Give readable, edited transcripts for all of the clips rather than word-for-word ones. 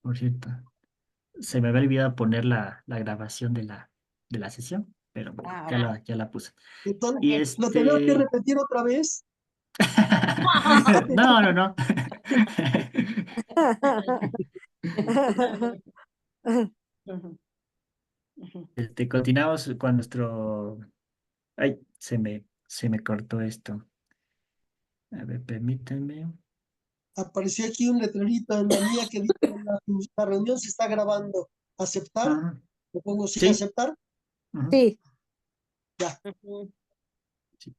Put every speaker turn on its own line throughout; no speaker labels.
por cierto. Se me había olvidado poner la grabación de la sesión, pero bueno,
Ah, ok.
ya la puse.
Entonces,
Y
¿lo tenemos que
este...
repetir otra vez?
No, no, no.
Ujú, ujú.
Continuamos con nuestro... Ay, se me cortó esto. A ver, permítanme.
Apareció aquí un letrerito en la mía que dice, la reunión se está grabando. ¿Aceptar?
Ujú.
Le pongo sí,
Sí.
aceptar.
Ujú.
Sí,
Ya,
ujú,
Sí.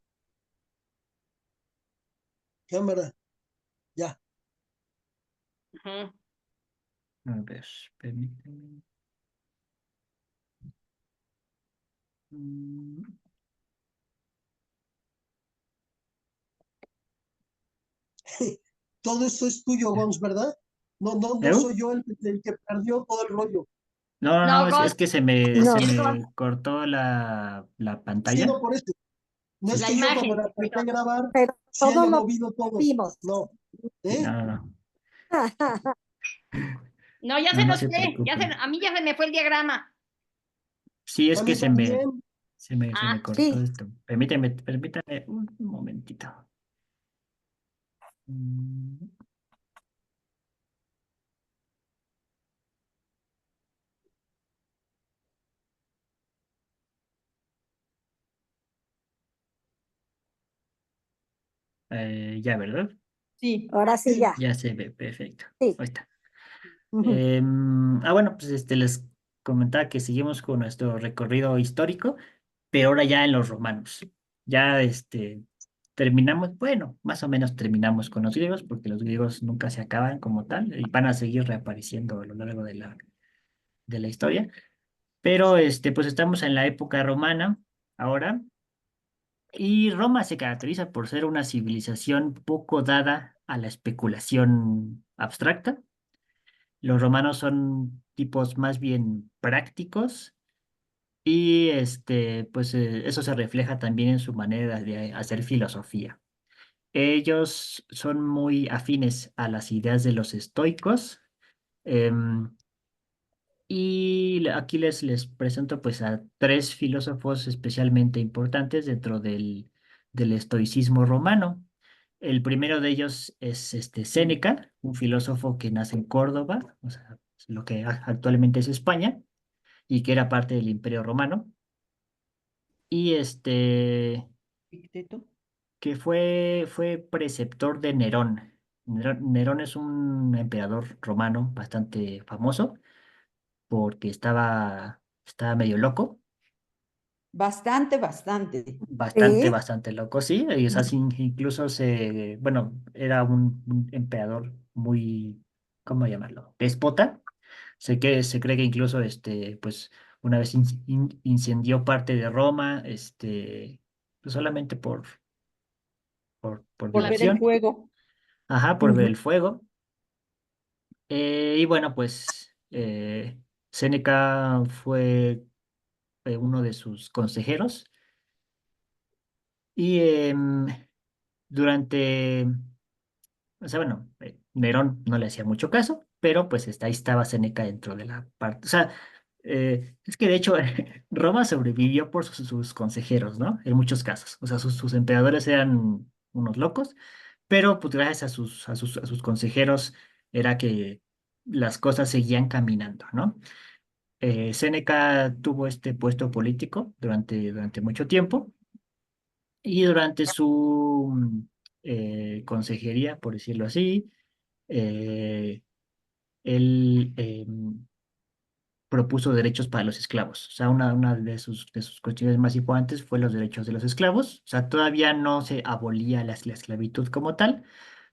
cámara, ya.
ujú.
A ver, permítanme. Mm,
Todo esto es tuyo, Gons, ¿verdad? No, no, no
¿Eu?
soy yo el que perdió todo el rollo.
No, no, no,
No,
es que
no.
se
Es con
me cortó la
Sí,
pantalla.
no, por eso. No es
Sí,
la
que yo cuando
imagen
le
se
apreté
cortó.
grabar
Pero
se
todo
haya
lo
movido todo.
vimos.
No,
sí, no,
¿eh?
no, no.
No, ya
No,
se
no
los
se
sé.
preocupen.
A mí ya se me fue el diagrama.
Sí, es
A
que
mí también.
se me
Ah,
cortó
sí.
esto. Permítame un momentito. Mm, ya, ¿verdad?
Sí. Ahora sí
Sí,
ya.
Ya se ve, perfecto.
Sí.
Ahí está.
Ujú.
Bueno, pues les comentaba que seguimos con nuestro recorrido histórico, pero ahora ya en los romanos. Ya terminamos, bueno, más o menos terminamos con los griegos, porque los griegos nunca se acaban como tal y van a seguir reapareciendo a lo largo de la historia. Pero pues estamos en la época romana ahora, y Roma se caracteriza por ser una civilización poco dada a la especulación abstracta. Los romanos son tipos más bien prácticos y pues eso se refleja también en su manera de hacer filosofía. Ellos son muy afines a las ideas de los estoicos. em, Aquí les presento pues a tres filósofos especialmente importantes dentro del estoicismo romano. El primero de ellos es Séneca, un filósofo que nace en Córdoba, o sea, lo que actualmente es España, y que era parte del Imperio Romano, y
Epicteto.
que fue preceptor de Nerón. Nerón es un emperador romano bastante famoso porque estaba medio loco.
Bastante, bastante.
Bastante,
Sí.
bastante loco, sí. Y, o sea, incluso bueno, era un emperador muy, ¿cómo llamarlo? Déspota. Se cree que incluso, pues, una vez incendió parte de Roma, pues solamente por
Por ver el
diversión.
fuego.
Ajá, por ver
Ujú.
el fuego. Y bueno, pues, Séneca fue uno de sus consejeros. Y durante O sea, bueno, Nerón no le hacía mucho caso, pero pues ahí estaba Séneca dentro de la parte. O sea, es que de hecho Roma sobrevivió por sus consejeros, ¿no? En muchos casos. O sea, sus emperadores eran unos locos, pero pues gracias a sus consejeros era que las cosas seguían caminando, ¿no? Séneca tuvo este puesto político durante mucho tiempo y durante su consejería, por decirlo así, eh, él propuso derechos para los esclavos. O sea, una de sus cuestiones más importantes fue los derechos de los esclavos. O sea, todavía no se abolía la esclavitud como tal,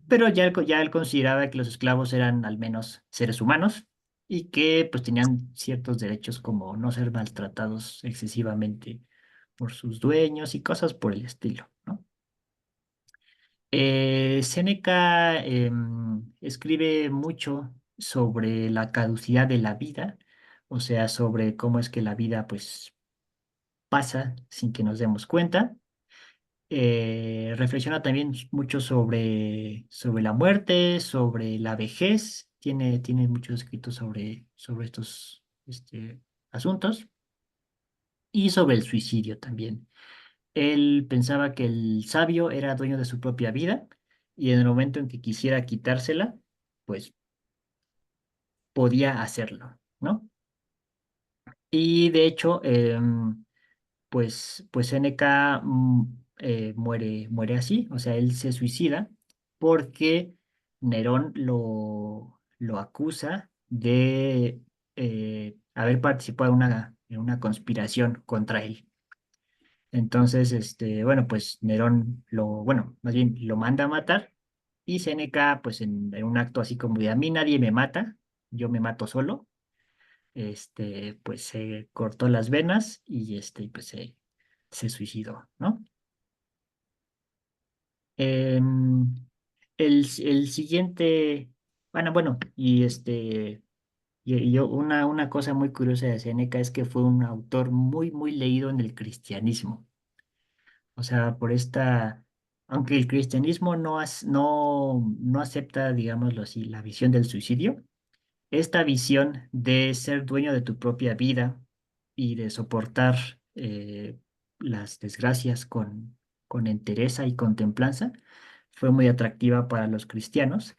pero ya él consideraba que los esclavos eran al menos seres humanos y que pues tenían ciertos derechos como no ser maltratados excesivamente por sus dueños y cosas por el estilo, ¿no? Séneca escribe mucho sobre la caducidad de la vida, o sea, sobre cómo es que la vida pues pasa sin que nos demos cuenta. Reflexiona también mucho sobre la muerte, sobre la vejez tiene muchos escritos sobre estos asuntos y sobre el suicidio también. Él pensaba que el sabio era dueño de su propia vida y en el momento en que quisiera quitársela, pues podía hacerlo, ¿no? Y de hecho, pues Séneca muere así, o sea, él se suicida porque Nerón lo acusa de haber participado en una conspiración contra él. Entonces, bueno, pues Nerón bueno, más bien lo manda a matar y Séneca, pues en un acto así como de a mí nadie me mata, yo me mato solo, pues se cortó las venas y pues se suicidó, ¿no? Em, el siguiente, bueno, y una cosa muy curiosa de Séneca es que fue un autor muy, muy leído en el cristianismo. O sea, aunque el cristianismo no acepta, digámoslo así, la visión del suicidio, esta visión de ser dueño de tu propia vida y de soportar las desgracias con entereza y con templanza fue muy atractiva para los cristianos.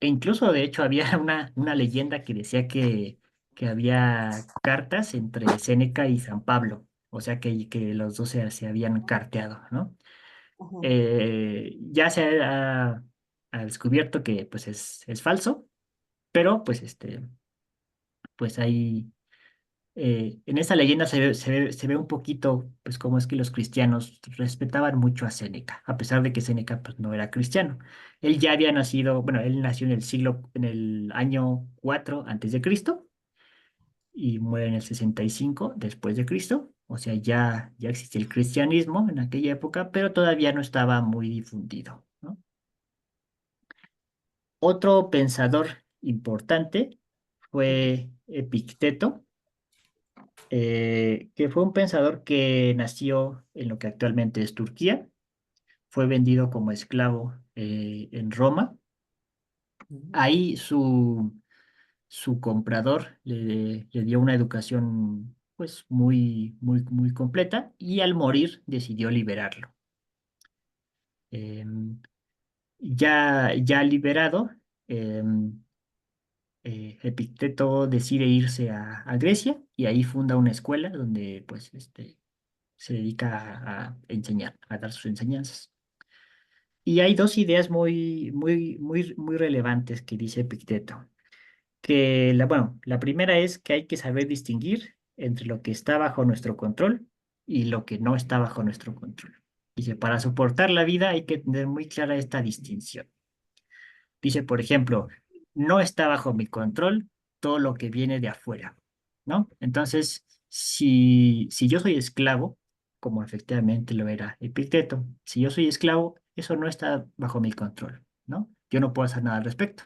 E incluso, de hecho, había una leyenda que decía que había cartas entre Séneca y San Pablo, o sea que los dos se habían carteado, ¿no?
Ajá.
Ya se ha descubierto que pues es falso, pero pues ahí en esa leyenda se ve un poquito pues cómo es que los cristianos respetaban mucho a Séneca, a pesar de que Séneca pues no era cristiano. Él ya había nacido, bueno, él nació en el año 4 antes de Cristo y muere en el 65 después de Cristo. O sea, ya existía el cristianismo en aquella época, pero todavía no estaba muy difundido, ¿no? Otro pensador importante fue Epicteto, que fue un pensador que nació en lo que actualmente es Turquía, fue vendido como esclavo en Roma. Ahí su comprador le dio una educación pues muy, muy, muy completa y al morir decidió liberarlo. Em, ya liberado, em, Epicteto decide irse a Grecia y ahí funda una escuela donde pues se dedica a enseñar, a dar sus enseñanzas. Y hay dos ideas muy, muy, muy, muy relevantes que dice Epicteto. Bueno, la primera es que hay que saber distinguir entre lo que está bajo nuestro control y lo que no está bajo nuestro control. Dice, para soportar la vida hay que tener muy clara esta distinción. Dice, por ejemplo, no está bajo mi control todo lo que viene de afuera, ¿no? Entonces, si yo soy esclavo, como efectivamente lo era Epicteto, si yo soy esclavo, eso no está bajo mi control, ¿no? Yo no puedo hacer nada al respecto.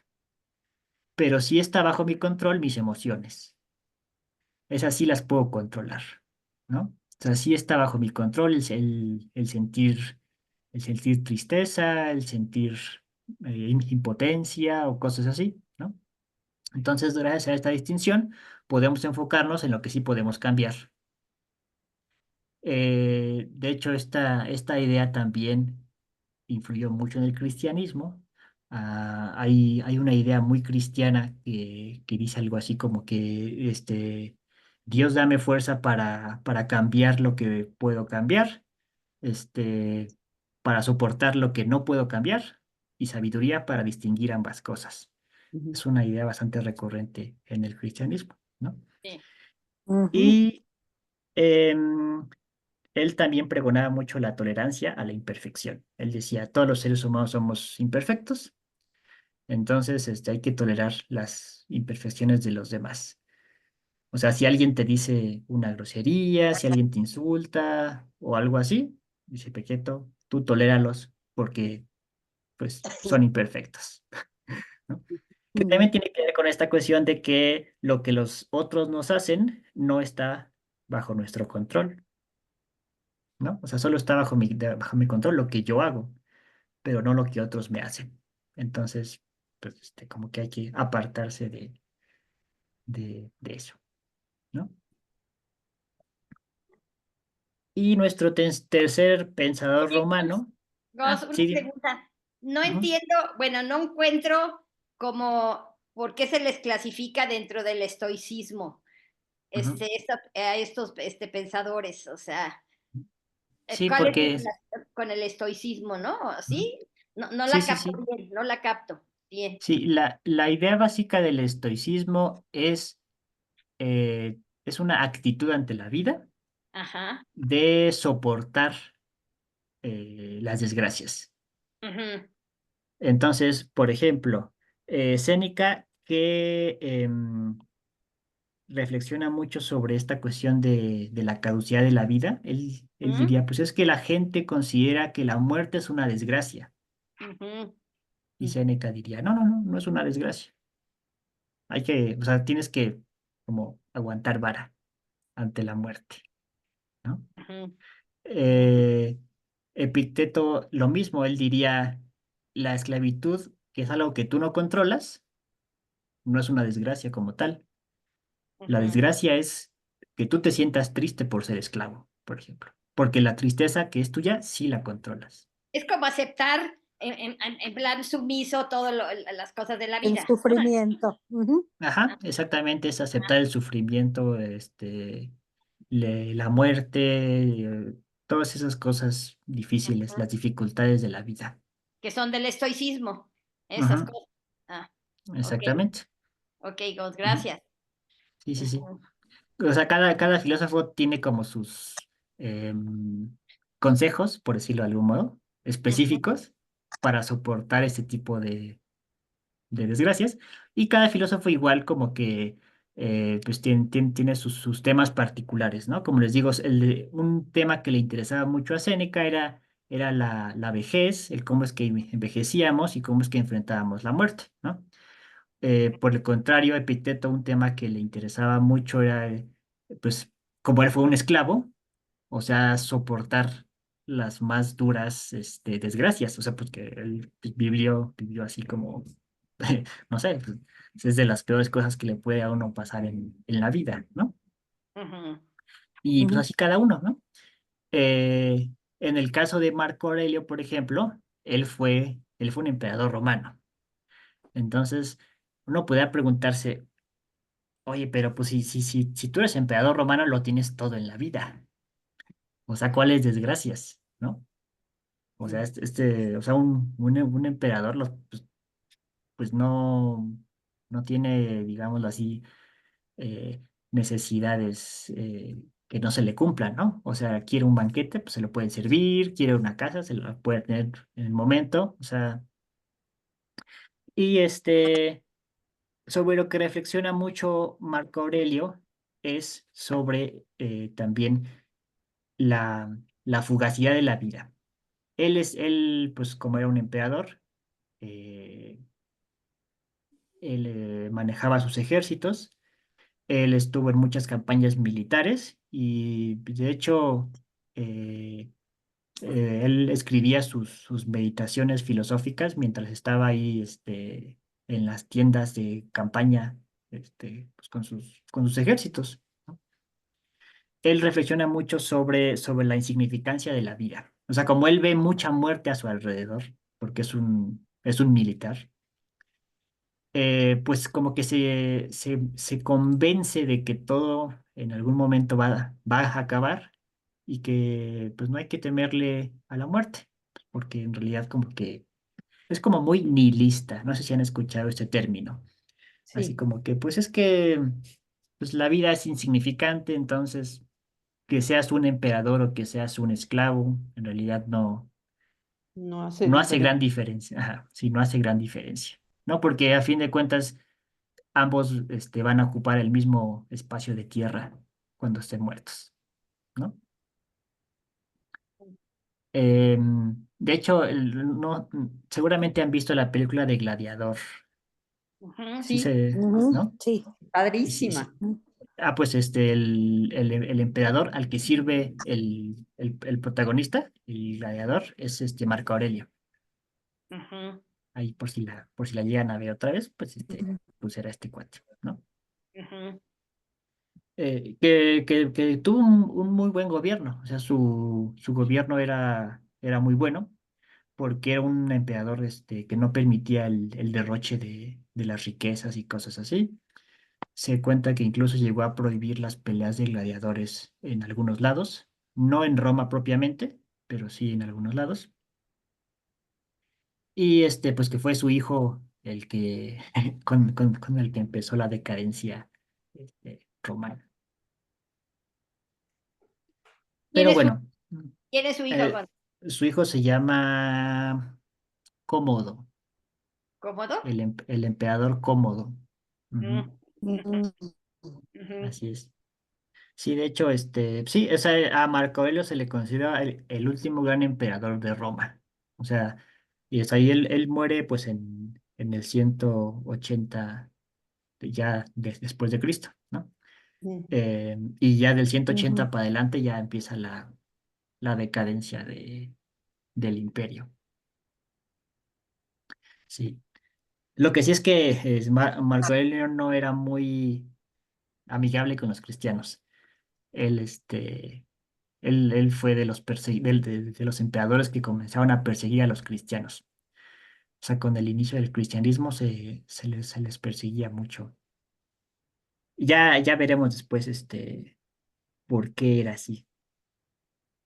Pero sí está bajo mi control mis emociones. Esas sí las puedo controlar, ¿no? O sea, sí está bajo mi control el sentir tristeza, el sentir impotencia o cosas así, ¿no? Entonces, gracias a esta distinción, podemos enfocarnos en lo que sí podemos cambiar. De hecho, esta idea también influyó mucho en el cristianismo. Hay una idea muy cristiana que dice algo así como que Dios dame fuerza para cambiar lo que puedo cambiar, este, para soportar lo que no puedo cambiar y sabiduría para distinguir ambas cosas.
Ujú.
Es una idea bastante recurrente en el cristianismo, ¿no?
Sí.
Ujú.
Y em, él también pregonaba mucho la tolerancia a la imperfección. Él decía, todos los seres humanos somos imperfectos, entonces hay que tolerar las imperfecciones de los demás. O sea, si alguien te dice una grosería, si alguien te insulta o algo así, dice Pequeto, tú toléralos porque pues son imperfectos, ¿no? Que también
Ujú.
tiene que ver con esta cuestión de que lo que los otros nos hacen no está bajo nuestro control, ¿no? O sea, solo está bajo mi control lo que yo hago, pero no lo que otros me hacen. Entonces, pues como que hay que apartarse de eso, ¿no? Y nuestro tercer pensador
Oye,
romano,
Ros, una
sí, dime.
pregunta. No
Ujú,
entiendo, bueno, no encuentro como por qué se les clasifica dentro del estoicismo,
ujú.
a estos pensadores, o sea,
Sí,
¿cuál es la
porque,
relación con el estoicismo, no?
ujú.
¿Sí? No, no
Sí,
la
sí,
capto
sí.
bien, no la capto bien.
Sí, la idea básica del estoicismo es una actitud ante la vida
Ajá.
de soportar las desgracias.
Ujú,
Entonces, por ejemplo, Séneca, que reflexiona mucho sobre esta cuestión de la caducidad de la vida, él
ujú,
diría, pues es que la gente considera que la muerte es una desgracia.
ujú,
Y Séneca diría, no, no, no, no es una desgracia. Hay que, o sea, tienes que como aguantar vara ante la muerte, ¿no?
ujú,
Eh, Epicteto, lo mismo, él diría, la esclavitud, que es algo que tú no controlas, no es una desgracia como tal. La
ujú.
desgracia es que tú te sientas triste por ser esclavo, por ejemplo, porque la tristeza que es tuya sí la controlas.
Es como aceptar en plan sumiso todas las cosas de la
El
vida, ¿no?
sufrimiento. Ujú.
Ajá, exactamente, es aceptar el sufrimiento, la muerte, todas esas cosas difíciles, las dificultades de la vida.
Que son del estoicismo, esas
Ujú,
cosas. Ah, ok,
exactamente.
ok, Gus,
Ujú,
gracias.
sí, sí, sí.
Ujú,
O sea, cada filósofo tiene como sus consejos, por decirlo de algún modo,
ujú,
específicos para soportar este tipo de desgracias. Y cada filósofo igual como que pues tiene sus temas particulares, ¿no? Como les digo, un tema que le interesaba mucho a Séneca era la vejez, el cómo es que envejecíamos y cómo es que enfrentábamos la muerte, ¿no? Por el contrario, a Epicteto un tema que le interesaba mucho era, pues, como él fue un esclavo, o sea, soportar las más duras desgracias, o sea, porque él pues, vivió así como, no sé, pues, es de las peores cosas que le puede a uno pasar en la vida, ¿no?
ujú,
Y pues
Ujú.
así cada uno, ¿no? Eh, en el caso de Marco Aurelio, por ejemplo, él fue un emperador romano. Entonces, uno podría preguntarse, oye, pero pues si tú eres emperador romano, lo tienes todo en la vida. O sea, ¿cuáles desgracias, no? O sea, o sea, un emperador pues no tiene, digámoslo así, eh, necesidades que no se le cumplan, ¿no? O sea, quiere un banquete, pues se lo pueden servir, quiere una casa, se lo puede tener en el momento, o sea, y sobre lo que reflexiona mucho Marco Aurelio es sobre también la fugacidad de la vida. Él, pues como era un emperador, eh, él manejaba sus ejércitos, él estuvo en muchas campañas militares y de hecho eh, él escribía sus meditaciones filosóficas mientras estaba ahí en las tiendas de campaña pues, con sus ejércitos, ¿no? Él reflexiona mucho sobre la insignificancia de la vida. O sea, como él ve mucha muerte a su alrededor, porque es un militar, pues como que se convence de que todo en algún momento va a acabar y que pues no hay que temerle a la muerte, porque en realidad como que es como muy nihilista. No sé si han escuchado este término. Así
Sí,
como que pues es que pues la vida es insignificante, entonces que seas un emperador o que seas un esclavo, en realidad
no hace
no hace gran
diferencia.
diferencia. Ajá, sí, no hace gran diferencia, ¿no? Porque a fin de cuentas ambos van a ocupar el mismo espacio de tierra cuando estén muertos, ¿no? De hecho, no, seguramente han visto la película de Gladiador,
ujú,
sí
sí,
Ujú.
¿no?
Sí.
Y sí,
padrísima.
sí. Pues el emperador al que sirve el protagonista, el gladiador, es Marco Aurelio.
Ujú,
ahí por si la llegan a ver otra vez, pues
Ujú.
pues era este cuate, ¿no?
Ujú.
Que tuvo un muy buen gobierno, o sea, su gobierno era muy bueno, porque era un emperador que no permitía el derroche de las riquezas y cosas así. Se cuenta que incluso llegó a prohibir las peleas de gladiadores en algunos lados, no en Roma propiamente, pero sí en algunos lados. Y pues que fue su hijo el que, con el que empezó la decadencia romana.
¿Quién
Pero
es su,
bueno,
quién es su hijo
eh, su hijo se llama Cómodo,
cómodo?
el emperador Cómodo.
Mm,
Ujú,
ujú,
Mm,
ujú.
así es. Sí, de hecho, sí, o sea, a Marco Aurelio se le considera el último gran emperador de Roma. O sea, y es ahí él muere pues en el 180 ya después de Cristo, ¿no?
mm,
Y ya del 180
ujú.
para adelante ya empieza la decadencia del imperio. Sí. Lo que sí es que Marco Aurelio no era muy amigable con los cristianos. Él, él fue de los, de los emperadores que comenzaron a perseguir a los cristianos. O sea, con el inicio del cristianismo se les perseguía mucho. Ya veremos después por qué era así.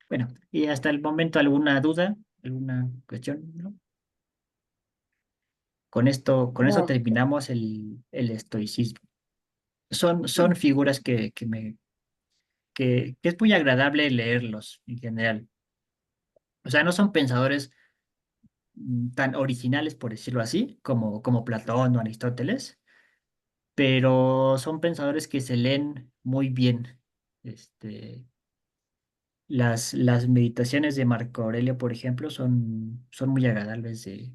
Bueno, y hasta el momento alguna duda, alguna cuestión, ¿no? Con eso
No,
terminamos el estoicismo. Son figuras que es muy agradable leerlos en general. O sea, no son pensadores tan originales, por decirlo así, como Platón o Aristóteles, pero son pensadores que se leen muy bien. Este, las meditaciones de Marco Aurelio, por ejemplo, son muy agradables de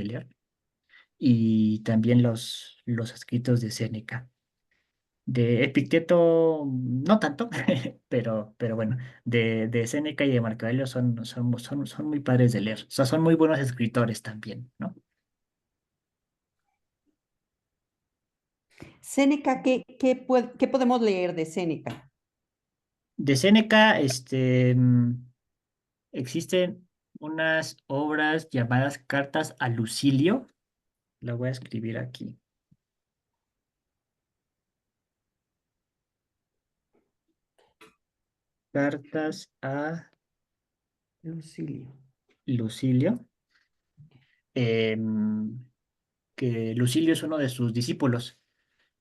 leer. Y también los escritos de Séneca. De Epicteto, no tanto, pero bueno, de Séneca y de Marco Aurelio son muy padres de leer. O sea, son muy buenos escritores también, ¿no?
Séneca, ¿qué podemos leer de Séneca?
De Séneca, existen unas obras llamadas Cartas a Lucilio. La voy a escribir aquí. Cartas a
Lucilio.
Lucilio. em, que Lucilio es uno de sus discípulos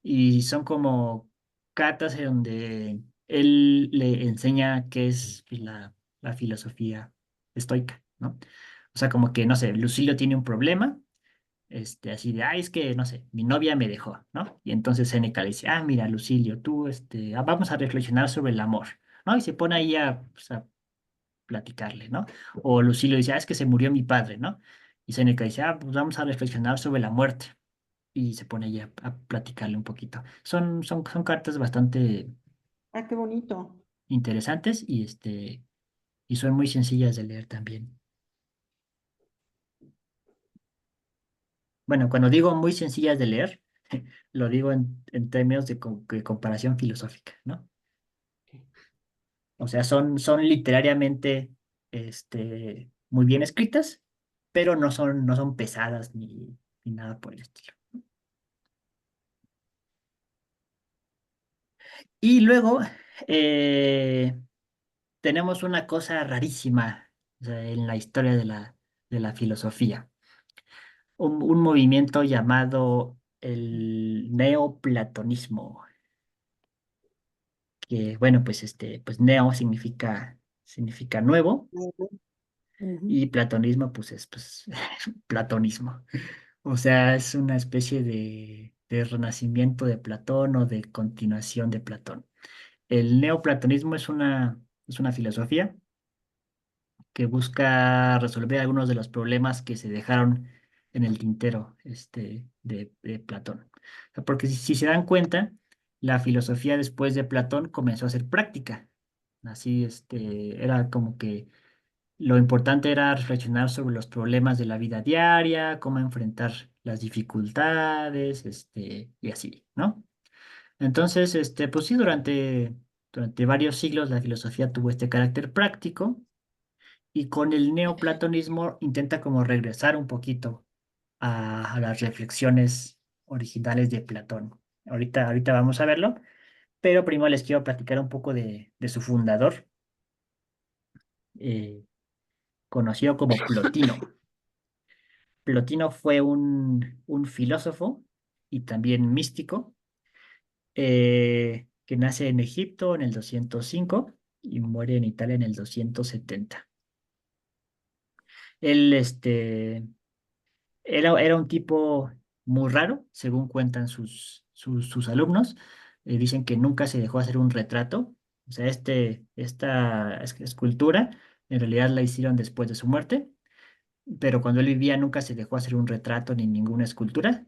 y son como cartas en donde él le enseña qué es la filosofía estoica, ¿no? O sea, como que, no sé, Lucilio tiene un problema, así de, ay, es que, no sé, mi novia me dejó, ¿no? Y entonces Séneca le dice, ah, mira, Lucilio, tú, vamos a reflexionar sobre el amor, ¿no? Y se pone ahí pues, a platicarle, ¿no? O Lucilio dice, ah, es que se murió mi padre, ¿no? Y Séneca dice, ah, pues vamos a reflexionar sobre la muerte. Y se pone ahí a platicarle un poquito. Son cartas bastante
Ah, qué bonito.
interesantes y son muy sencillas de leer también. Bueno, cuando digo muy sencillas de leer, lo digo en términos de comparación filosófica, ¿no? O sea, son literariamente muy bien escritas, pero no son pesadas ni nada por el estilo. Y luego tenemos una cosa rarísima, o sea, en la historia de la filosofía. Un movimiento llamado el neoplatonismo, que bueno, pues pues neo significa nuevo
Ujú.
y platonismo pues es pues, platonismo. O sea, es una especie de renacimiento de Platón o de continuación de Platón. El neoplatonismo es una filosofía que busca resolver algunos de los problemas que se dejaron en el tintero de Platón. O sea, porque si se dan cuenta, la filosofía después de Platón comenzó a ser práctica. Así era como que Lo importante era reflexionar sobre los problemas de la vida diaria, cómo enfrentar las dificultades, y así, ¿no? Entonces, pues sí, durante varios siglos la filosofía tuvo este carácter práctico y con el neoplatonismo intenta como regresar un poquito a las reflexiones originales de Platón. Ahorita vamos a verlo, pero primero les quiero platicar un poco de su fundador, eh, conocido como Plotino. Plotino fue un filósofo y también místico que nace en Egipto en el 205 y muere en Italia en el 270. Él, era un tipo muy raro, según cuentan sus alumnos. Dicen que nunca se dejó hacer un retrato. O sea, esta escultura en realidad la hicieron después de su muerte, pero cuando él vivía nunca se dejó hacer un retrato ni ninguna escultura,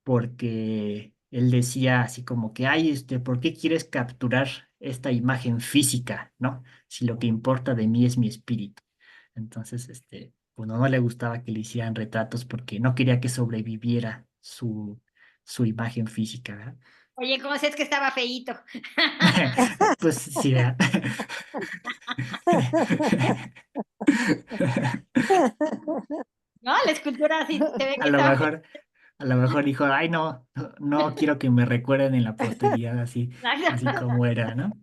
porque él decía así como que, ay, ¿por qué quieres capturar esta imagen física, ¿no? Si lo que importa de mí es mi espíritu. Entonces, pues no le gustaba que le hicieran retratos porque no quería que sobreviviera su imagen física, ¿verdad?
Oye, ¿cómo es que estaba feíto?
Pues sí, ¿verdad?
No, la escultura sí se ve
A
que
lo
estaba
mejor, a lo mejor dijo, ay, no quiero que me recuerden en la posteridad así
feíto.
como era, ¿no?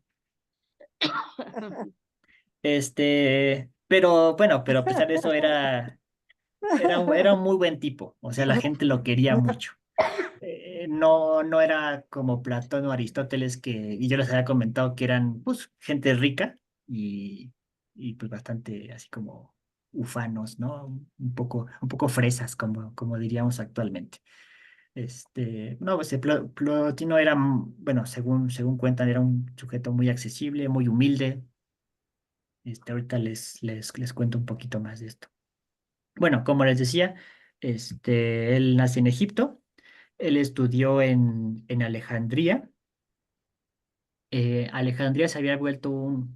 Pero bueno, pero a pesar de eso era un muy buen tipo, o sea, la gente lo quería mucho. No era como Platón o Aristóteles y yo les había comentado que eran pues gente rica y, y pues bastante así como ufanos, ¿no? Un poco fresas, como diríamos actualmente. No, pues Plotino era, bueno, según cuentan, era un sujeto muy accesible, muy humilde. Ahorita les cuento un poquito más de esto. Bueno, como les decía, él nace en Egipto, él estudió en Alejandría. Alejandría se había vuelto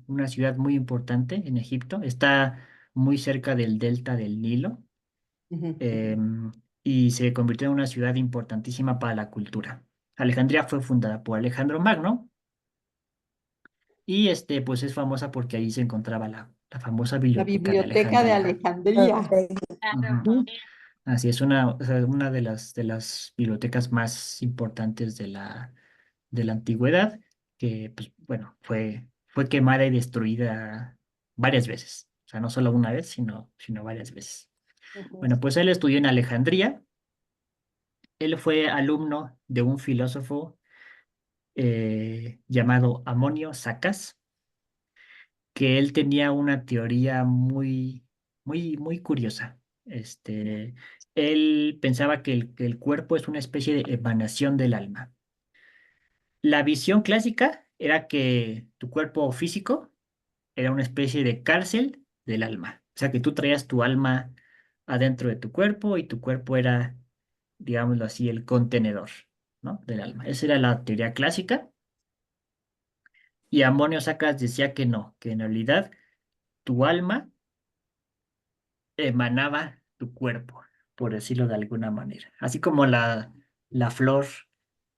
una ciudad muy importante en Egipto, está muy cerca del delta del Nilo,
Ujú, ujú.
em, y se convirtió en una ciudad importantísima para la cultura. Alejandría fue fundada por Alejandro Magno y pues es famosa porque ahí se encontraba la famosa
La
biblioteca de
biblioteca de
Alejandría.
Alejandría.
Claro.
Ujú. Así es una de las bibliotecas más importantes de la antigüedad, que, pues, bueno, fue quemada y destruida varias veces. O sea, no solo una vez, sino varias veces.
Ujú,
Bueno, pues él estudió en Alejandría. Él fue alumno de un filósofo llamado Amonio Sacas, que él tenía una teoría muy, muy, muy curiosa. Él pensaba que el cuerpo es una especie de emanación del alma. La visión clásica era que tu cuerpo físico era una especie de cárcel del alma. O sea, que tú traías tu alma adentro de tu cuerpo y tu cuerpo era, digámoslo así, el contenedor, ¿no? Del alma. Esa era la teoría clásica. Y Amonio Sacas decía que no, que en realidad tu alma emanaba tu cuerpo, por decirlo de alguna manera. Así como la flor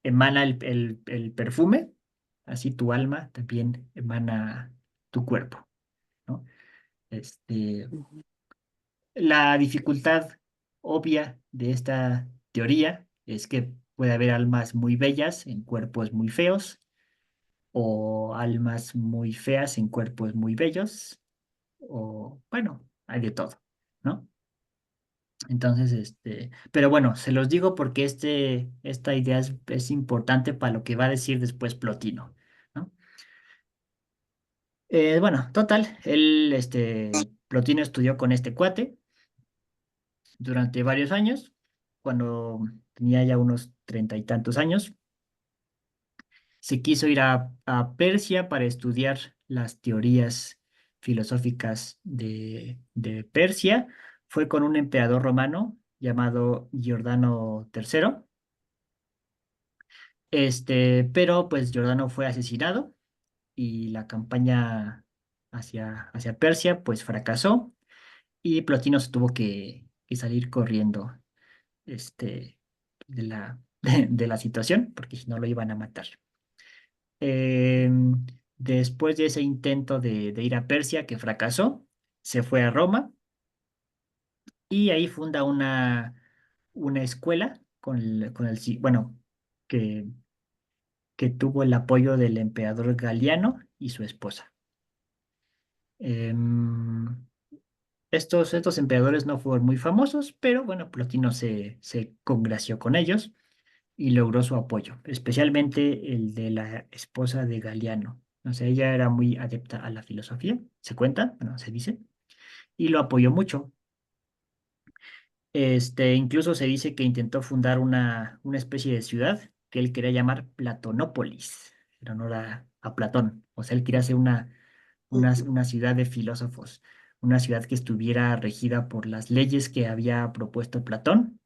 emana el perfume, así tu alma también emana tu cuerpo, ¿no? Este,
ujú.
la dificultad obvia de esta teoría es que puede haber almas muy bellas en cuerpos muy feos o almas muy feas en cuerpos muy bellos o bueno, hay de todo, ¿no? Entonces, pero bueno, se los digo porque esta idea es importante para lo que va a decir después Plotino, ¿no? Bueno, total, Plotino estudió con este cuate durante varios años, cuando tenía ya unos 30 y tantos años, se quiso ir a Persia para estudiar las teorías filosóficas de Persia, fue con un emperador romano llamado Giordano III. Pero pues Giordano fue asesinado y la campaña hacia Persia pues fracasó. y Plotino se tuvo que salir corriendo este, de de la situación, porque si no lo iban a matar. Después de ese intento de ir a Persia, que fracasó, se fue a Roma y ahí funda una escuela bueno, que, que tuvo el apoyo del emperador Galiano y su esposa. Em, estos emperadores no fueron muy famosos, pero bueno, Plotino se congració con ellos y logró su apoyo, especialmente el de la esposa de Galiano. O sea, ella era muy adepta a la filosofía, se cuenta, bueno, se dice, y lo apoyó mucho. Incluso se dice que intentó fundar una especie de ciudad que él quería llamar Platonópolis, en honor a Platón. O sea, él quería hacer una ciudad de filósofos, una ciudad que estuviera regida por las leyes que había propuesto Platón.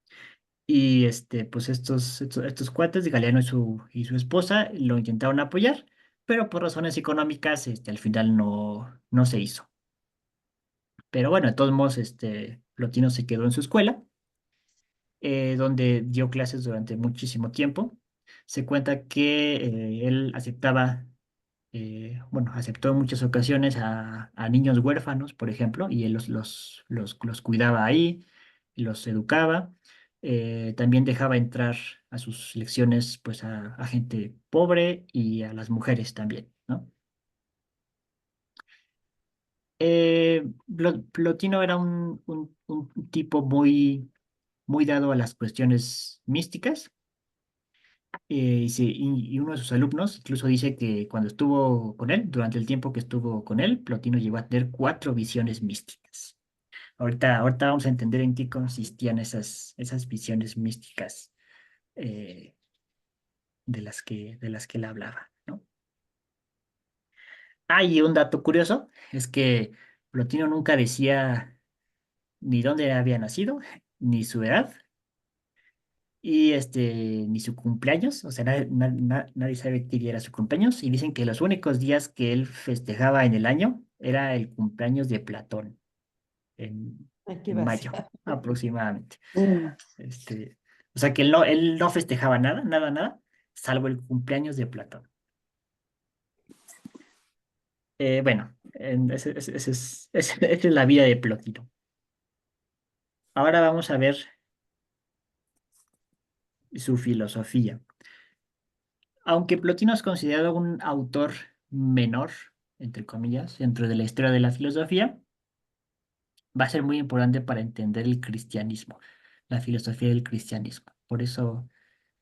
Y pues estos cuates, Galeano y su esposa, lo intentaron apoyar, pero por razones económicas, al final no se hizo. Pero bueno, de todos modos, Plotino se quedó en su escuela, donde dio clases durante muchísimo tiempo. Se cuenta que él bueno, aceptó en muchas ocasiones a niños huérfanos, por ejemplo, y él los cuidaba ahí, los educaba. También dejaba entrar a sus lecciones pues a gente pobre y a las mujeres también, ¿no? Plotino era un tipo muy dado a las cuestiones místicas. Y uno de sus alumnos incluso dice que cuando estuvo con él, durante el tiempo que estuvo con él, Plotino llegó a tener 4 visiones místicas. Ahorita vamos a entender en qué consistían esas visiones místicas eh, de las que él hablaba, ¿no? Y un dato curioso es que Plotino nunca decía ni dónde había nacido, ni su edad, y ni su cumpleaños, o sea, nadie sabe qué día era su cumpleaños, y dicen que los únicos días que él festejaba en el año era el cumpleaños de Platón, en,
Ay, qué
en mayo
vacía.
aproximadamente. Este, o sea que él no festejaba nada, salvo el cumpleaños de Platón. Bueno, esa es la vida de Plotino. Ahora vamos a ver su filosofía. Aunque Plotino es considerado un autor menor, entre comillas, dentro de la historia de la filosofía, va a ser muy importante para entender el cristianismo, la filosofía del cristianismo. Por eso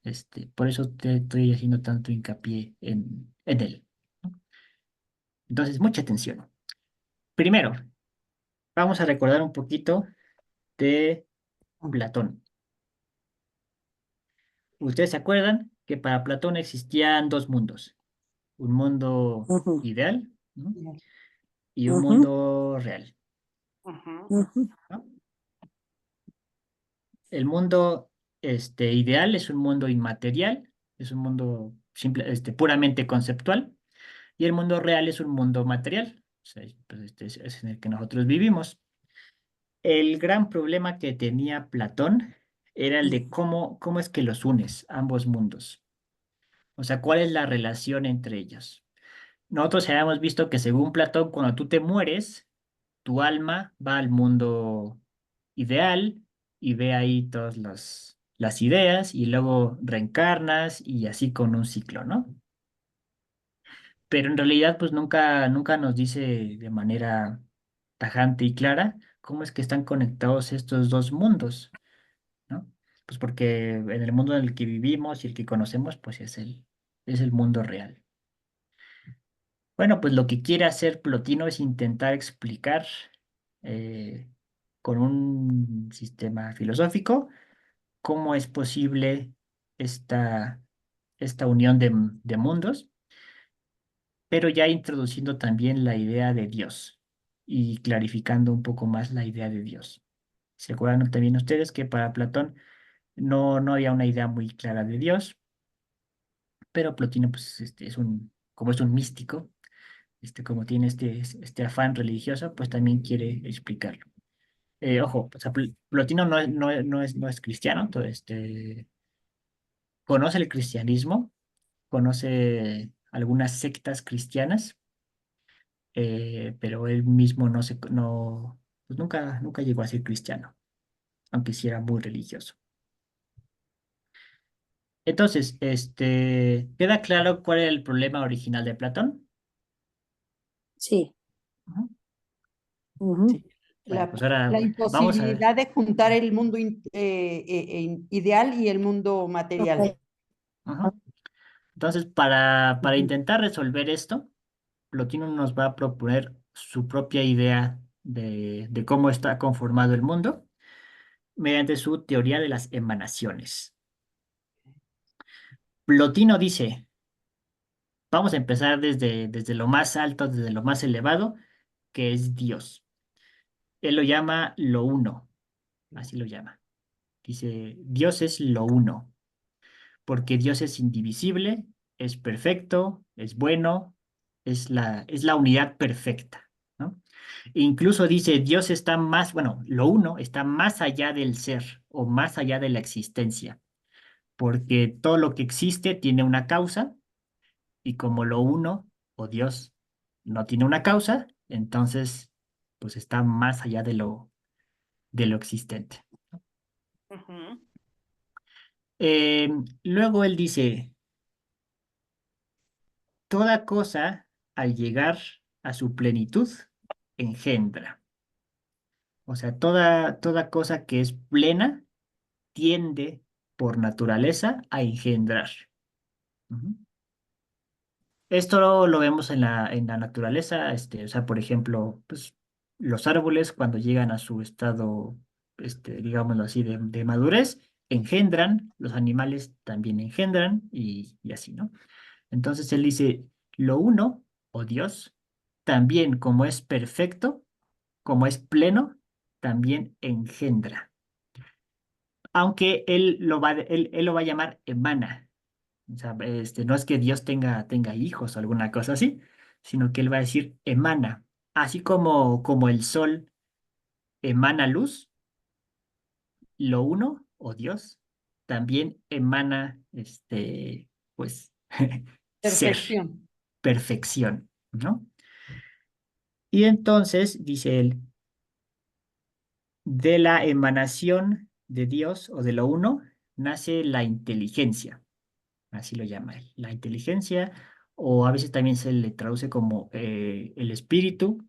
te estoy haciendo tanto hincapié en él, ¿no? Entonces, mucha atención. Primero, vamos a recordar un poquito de Platón. Ustedes se acuerdan que para Platón existían 2 mundos, un mundo
Ujú,
ideal, ¿no? Y un
ujú,
mundo real,
Ujú.
ujú,
¿no? El mundo ideal es un mundo inmaterial, es un mundo puramente conceptual, y el mundo real es un mundo material, o sea, pues es en el que nosotros vivimos. El gran problema que tenía Platón era el de cómo es que los unes, ambos mundos. O sea, ¿cuál es la relación entre ellos? Nosotros habíamos visto que según Platón, cuando tú te mueres, tu alma va al mundo ideal y ve ahí todas las ideas y luego reencarnas y así con un ciclo, ¿no? Pero en realidad pues nunca nos dice de manera tajante y clara cómo es que están conectados estos 2 mundos, ¿no? Pues porque en el mundo en el que vivimos y el que conocemos pues es el mundo real. Bueno, pues lo que quiere hacer Plotino es intentar explicar eh, con un sistema filosófico cómo es posible esta, esta unión de mundos, pero ya introduciendo también la idea de Dios y clarificando un poco más la idea de Dios. ¿Se acuerdan también ustedes que para Platón no había una idea muy clara de Dios, pero Plotino pues como es un místico, como tiene este afán religioso, pues también quiere explicarlo. Ojo, o sea, Plotino no es cristiano, entonces, conoce el cristianismo, conoce algunas sectas cristianas, pero él mismo pues nunca llegó a ser cristiano, aunque sí era muy religioso. Entonces, ¿queda claro cuál era el problema original de Platón?
Sí.
Ujú.
Ujú.
Sí. Bueno, pues ahora
La
vamos a ver.
imposibilidad de juntar el mundo ideal y el mundo material.
Ok.
Ujú. Entonces, para intentar resolver esto, Plotino nos va a proponer su propia idea de cómo está conformado el mundo mediante su teoría de las emanaciones. Plotino dice, vamos a empezar desde lo más alto, desde lo más elevado, que es Dios. Él lo llama lo uno, así lo llama. Dice, Dios es lo uno, porque Dios es indivisible, es perfecto, es bueno, es la unidad perfecta, ¿no? Incluso dice, Dios está más, bueno, lo uno está más allá del ser o más allá de la existencia, porque todo lo que existe tiene una causa y como lo uno o Dios no tiene una causa, entonces pues está más allá de lo existente.
Ujú.
Eh, Luego él dice, toda cosa al llegar a su plenitud engendra. O sea, toda cosa que es plena tiende por naturaleza a engendrar. Ujú. Esto lo vemos en la naturaleza, o sea, por ejemplo, pues, los árboles cuando llegan a su estado, digámoslo así, de madurez, engendran, los animales también engendran y así, ¿no? Entonces él dice, lo uno, o Dios, también como es perfecto, como es pleno, también engendra. Aunque él lo va a llamar emana. O sea, no es que Dios tenga hijos o alguna cosa así, sino que él va a decir emana. Así como el sol emana luz, lo uno, o Dios, también emana, pues, ser,
Perfección.
perfección, ¿no? Y entonces, dice él, de la emanación de Dios o de lo uno, nace la inteligencia, así lo llama él, la inteligencia, o a veces también se le traduce como el espíritu.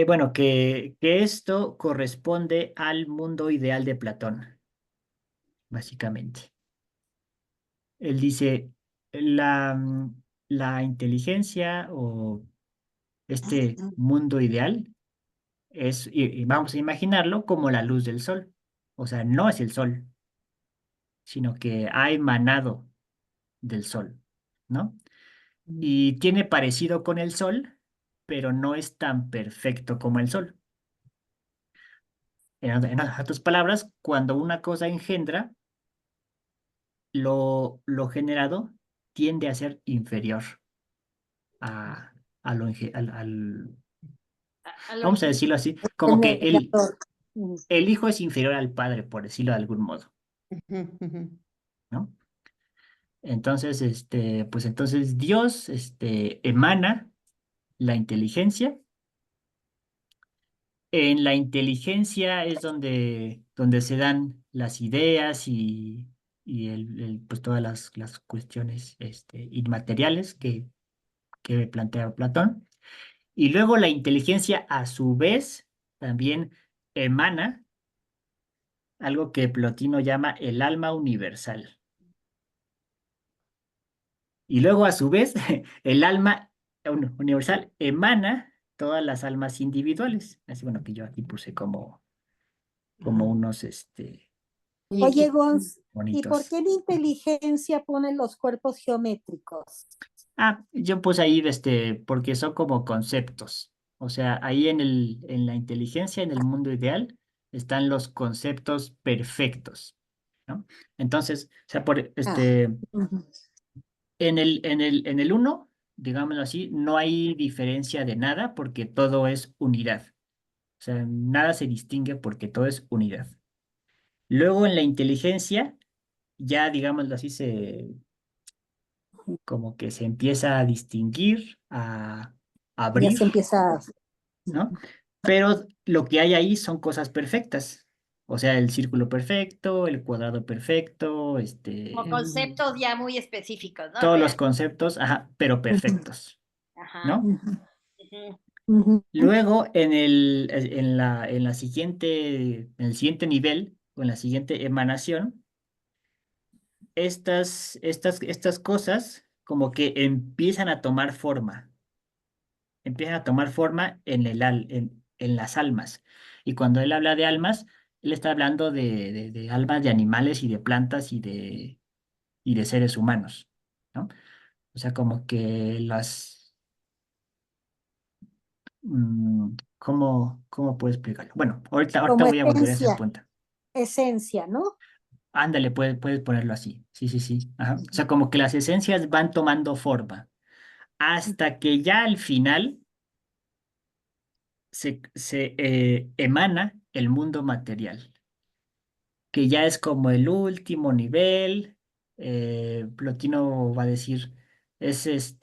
Bueno, que esto corresponde al mundo ideal de Platón, básicamente. Él dice, la inteligencia o este mundo ideal y vamos a imaginarlo como la luz del sol. O sea, no es el sol, sino que ha emanado del sol, ¿no? Y tiene parecido con el sol, pero no es tan perfecto como el sol. En otras palabras, cuando una cosa engendra, lo generado tiende a ser inferior a, a lo, enge-
A lo
vamos a decirlo así, como que
Generador. Ujú.
el hijo es inferior al padre, por decirlo de algún modo,
Ujú, ujú.
¿no? Entonces, pues entonces Dios, emana la inteligencia. En la inteligencia es donde se dan las ideas y pues todas las cuestiones, inmateriales que plantea Platón. Y luego la inteligencia a su vez también emana algo que Plotino llama el alma universal. Y luego a su vez el alma universal emana todas las almas individuales. Así bueno que yo aquí puse como unos
Oye, Gons, ¿y por
bonitos.
qué la inteligencia pone los cuerpos geométricos?
Ah, yo puse ahí porque son como conceptos. O sea, ahí en la inteligencia, en el mundo ideal, están los conceptos perfectos, ¿no? Entonces, o sea,
Ah, ujú.
en el uno, digámoslo así, no hay diferencia de nada porque todo es unidad. O sea, nada se distingue porque todo es unidad. Luego en la inteligencia, ya digámoslo así, como que se empieza a distinguir, a
Ya se
abrir,
empieza.
¿no? Pero lo que hay ahí son cosas perfectas. O sea, el círculo perfecto, el cuadrado perfecto,
Como conceptos ya muy específicos, ¿no?
todos los conceptos, ajá, pero perfectos,
Ajá.
¿no?
Ujú,
Ujú.
ujú.
Luego, en el siguiente nivel, o en la siguiente emanación, estas cosas como que empiezan a tomar forma en las almas. Y cuando él habla de almas, él está hablando de almas de animales y de plantas y de seres humanos, ¿no? O sea, como que ¿cómo puedo explicarlo? Bueno, ahorita
Como
voy a volver a ese punto.
esencia, ¿no?
Ándale, puedes ponerlo así. Sí, sí, sí. Ajá. O sea, como que las esencias van tomando forma hasta que ya al final se emana el mundo material, que ya es como el último nivel. Plotino va a decir, es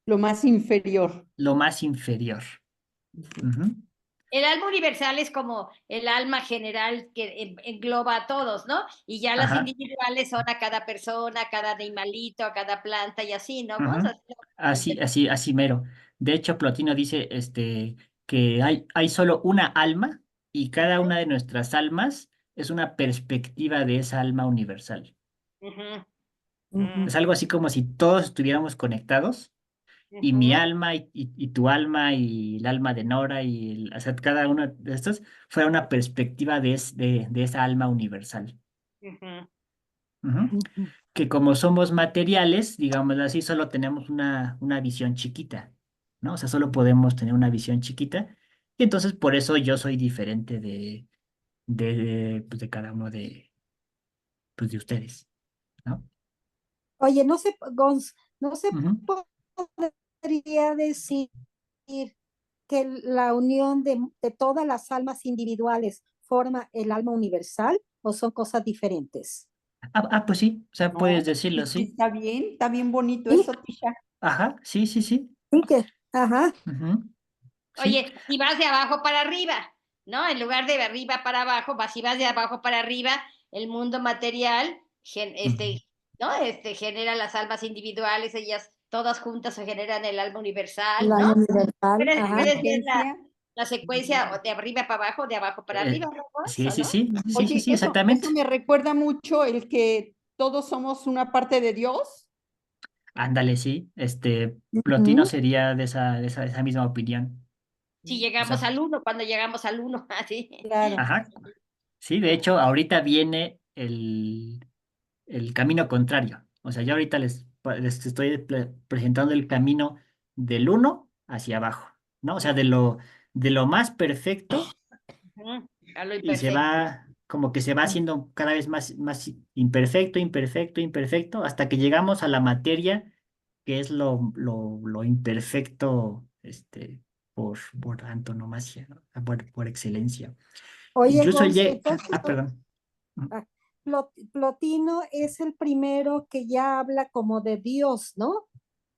Lo más inferior.
lo más inferior. Ujú.
El alma universal es como el alma general que engloba a todos, ¿no? Y ya las
Ajá.
individuales son a cada persona, a cada animalito, a cada planta y así, ¿no?
Ujú.
Cosas.
Así mero. De hecho, Plotino dice que hay solo una alma y cada una de nuestras almas es una perspectiva de esa alma universal.
Ujú,
Ujú.
Es algo así como si todos estuviéramos conectados y mi
ujú,
alma y tu alma y el alma de Nora o sea, cada uno de estos fuera una perspectiva de esa alma universal.
ujú.
Ujú.
Ujú.
Que como somos materiales, digamos así, solo tenemos una visión chiquita, ¿no? O sea, solo podemos tener una visión chiquita. Y entonces por eso yo soy diferente de cada uno de ustedes, ¿no?
Oye, no se, Gons, no se
Ujú.
podría decir que la unión de todas las almas individuales forma el alma universal o son cosas diferentes.
Pues sí, o sea, puedes
¿No?
decirlo,
Sí,
sí.
está bien bonito
Sí,
eso, Tisha.
Ajá, sí, sí, sí.
sí que, ajá,
Ujú. Sí.
Oye, si vas de abajo para arriba, ¿no? En lugar de arriba para abajo, si vas de abajo para arriba, el mundo material,
Ujú.
¿no? Genera las almas individuales, ellas todas juntas se generan el alma universal,
el
¿no?
alma universal, ajá.
Puedes ver
Inteligencia.
la secuencia de arriba para abajo, de abajo para
Eh,
arriba, ¿no?
sí,
Eso,
sí,
¿no?
sí, sí, sí,
Oye,
sí,
eso
exactamente.
me recuerda mucho el que todos somos una parte de Dios.
Ándale, sí. Plotino
Ujú.
sería de esa misma opinión.
Si
O
llegamos
sea,
al uno, cuando llegamos al uno, así.
Claro.
ajá. Sí, de hecho, ahorita viene el camino contrario. O sea, yo ahorita les estoy presentando el camino del uno hacia abajo, ¿no? O sea, de lo más perfecto
Ujú, a lo
y
imperfecto.
como que se va haciendo cada vez más imperfecto, imperfecto, imperfecto, hasta que llegamos a la materia, que es lo imperfecto, por antonomasia, ¿no? Por excelencia.
Oye,
Incluso
Gons, entonces,
perdón.
ah, Plotino es el primero que ya habla como de Dios, ¿no?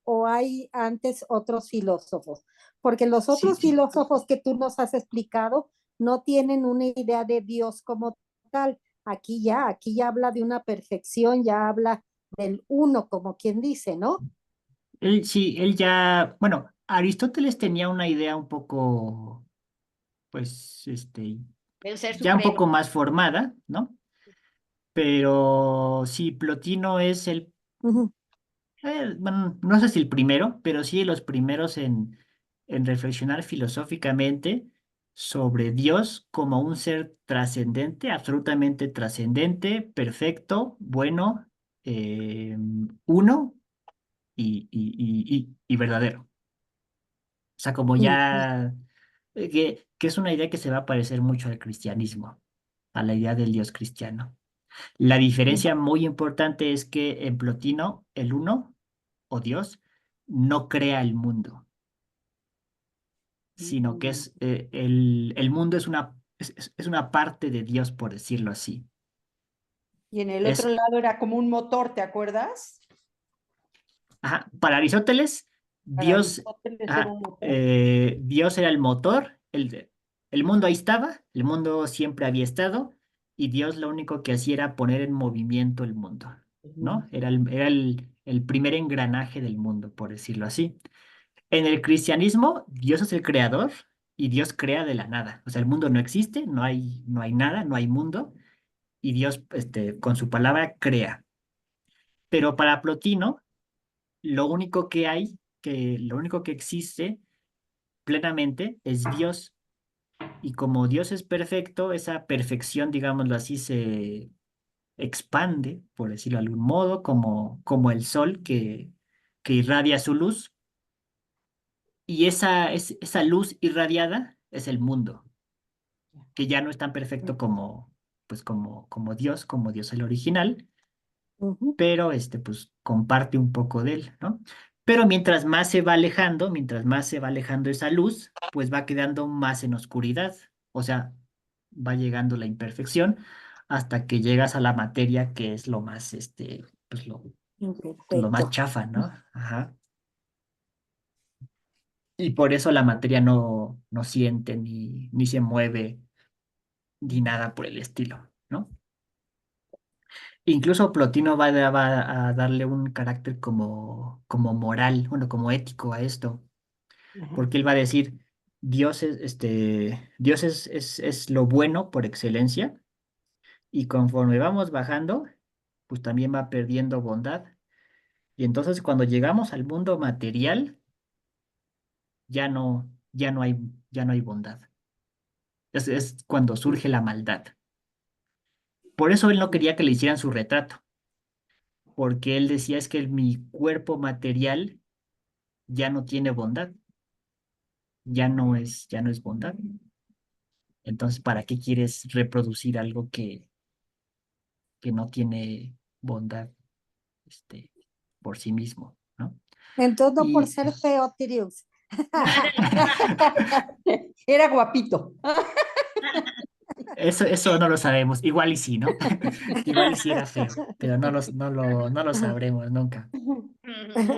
O hay antes otros filósofos, porque los
Sí,
otros filósofos que tú nos has explicado no tienen una idea de Dios como tal. Aquí ya habla de una perfección, ya habla del uno, como quien dice, ¿no?
él ya, bueno, Aristóteles tenía una idea un poco, pues,
De un ser
ya un
supremo.
poco más formada, ¿no? Pero sí, Plotino es
Ujú.
bueno, no sé si el primero, pero sí de los primeros en reflexionar filosóficamente sobre Dios como un ser trascendente, absolutamente trascendente, perfecto, bueno, uno y verdadero. O sea, como
Ujú.
ya, que es una idea que se va a parecer mucho al cristianismo, a la idea del Dios cristiano. La diferencia muy importante es que en Plotino, el uno, o Dios, no crea el mundo. sino que el mundo es una parte de Dios, por decirlo así.
Y en el otro
Es,
lado era como un motor, ¿te acuerdas?
ajá, para Aristóteles,
Para
Dios,
Aristóteles era un motor.
Dios era el motor, el mundo ahí estaba, el mundo siempre había estado, y Dios lo único que hacía era poner en movimiento el mundo, ¿no? Era el primer engranaje del mundo, por decirlo así. En el cristianismo, Dios es el creador y Dios crea de la nada. O sea, el mundo no existe, no hay nada, no hay mundo, y Dios, con su palabra, crea. Pero para Plotino, lo único que existe plenamente es Dios. Y como Dios es perfecto, esa perfección, digámoslo así, se expande, por decirlo de algún modo, como el sol que irradia su luz. Y esa luz irradiada es el mundo, que ya no es tan perfecto como Dios el original,
Ujú.
pero pues comparte un poco de él, ¿no? Pero mientras más se va alejando esa luz, pues va quedando más en oscuridad, o sea, va llegando la imperfección hasta que llegas a la materia, que es lo más, pues lo más
Perfecto.
chafa, ¿no? Ajá. Y por eso la materia no siente ni se mueve ni nada por el estilo, ¿no? Incluso Plotino va a darle un carácter como moral, bueno, como ético a esto,
Ajá.
porque él va a decir, Dios es lo bueno por excelencia, y conforme vamos bajando, pues también va perdiendo bondad. Y entonces cuando llegamos al mundo material, ya no hay bondad. Es cuando surge la maldad. Por eso él no quería que le hicieran su retrato, porque él decía es que mi cuerpo material ya no tiene bondad, ya no es bondad. Entonces, ¿para qué quieres reproducir algo que no tiene bondad, este, por sí mismo, ¿no?
Entonces, no por
Y
ser feo, Tirius.
Era guapito.
eso no lo sabemos. Igual y sí, ¿no? Igual y sí era feo, pero no lo sabremos nunca.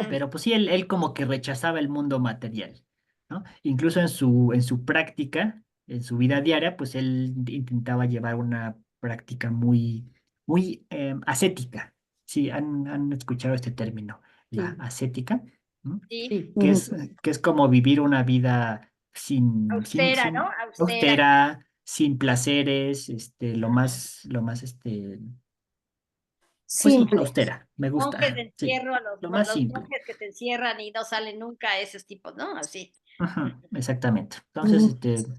Pero pues sí, él como que rechazaba el mundo material, ¿no? Incluso en su práctica, en su vida diaria, pues él intentaba llevar una práctica muy, muy ascética. Sí, han escuchado este término, la
Sí,
ascética, ¿no?
Sí,
sí.
Que
Ujú.
es, que es como vivir una vida sin, sin,
austera, ¿no?
sin
Austera.
austera, sin placeres, lo más, pues sí,
Simple.
austera, me gusta,
Monjes de
ajá, sí,
encierro,
lo más
los
simple.
monjes que te encierran y no salen nunca, esos tipos, ¿no? Así.
Ujú, exactamente. Entonces,
Ujú.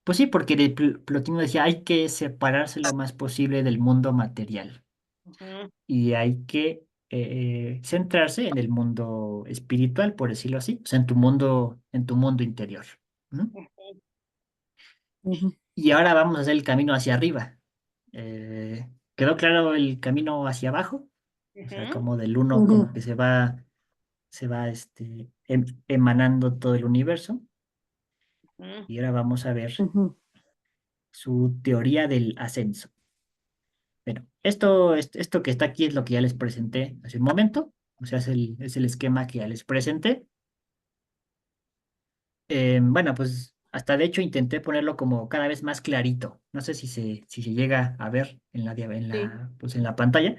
pues sí, porque Plotino decía, hay que separarse lo más posible del mundo material
Ujú.
y hay que centrarse en el mundo espiritual, por decirlo así, o sea, en tu mundo interior. ¿Mm?
Ujú.
Y ahora vamos a hacer el camino hacia arriba. ¿Quedó claro el camino hacia abajo? O sea,
Ujú.
como del uno,
Ujú.
como que se va emanando todo el universo.
Ujú.
Y ahora vamos a ver
Ujú.
su teoría del ascenso. Bueno, esto que está aquí es lo que ya les presenté hace un momento, o sea, es el esquema que ya les presenté. Bueno, pues hasta de hecho intenté ponerlo como cada vez más clarito. No sé si se llega a ver
Sí.
pues en la pantalla,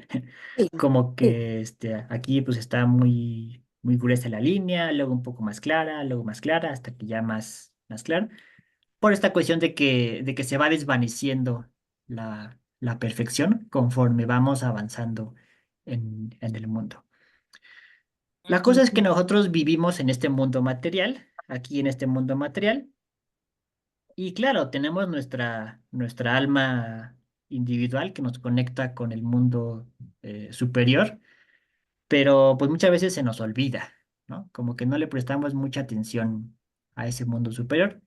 Sí,
como
sí.
que aquí pues está muy, muy gruesa la línea, luego un poco más clara, luego más clara, hasta que ya más clara. Por esta cuestión de que se va desvaneciendo la perfección conforme vamos avanzando en el mundo. La cosa es que
Ujú.
nosotros vivimos en este mundo material, aquí en este mundo material, y claro, tenemos nuestra alma individual que nos conecta con el mundo superior, pero pues muchas veces se nos olvida, ¿no? Como que no le prestamos mucha atención a ese mundo superior.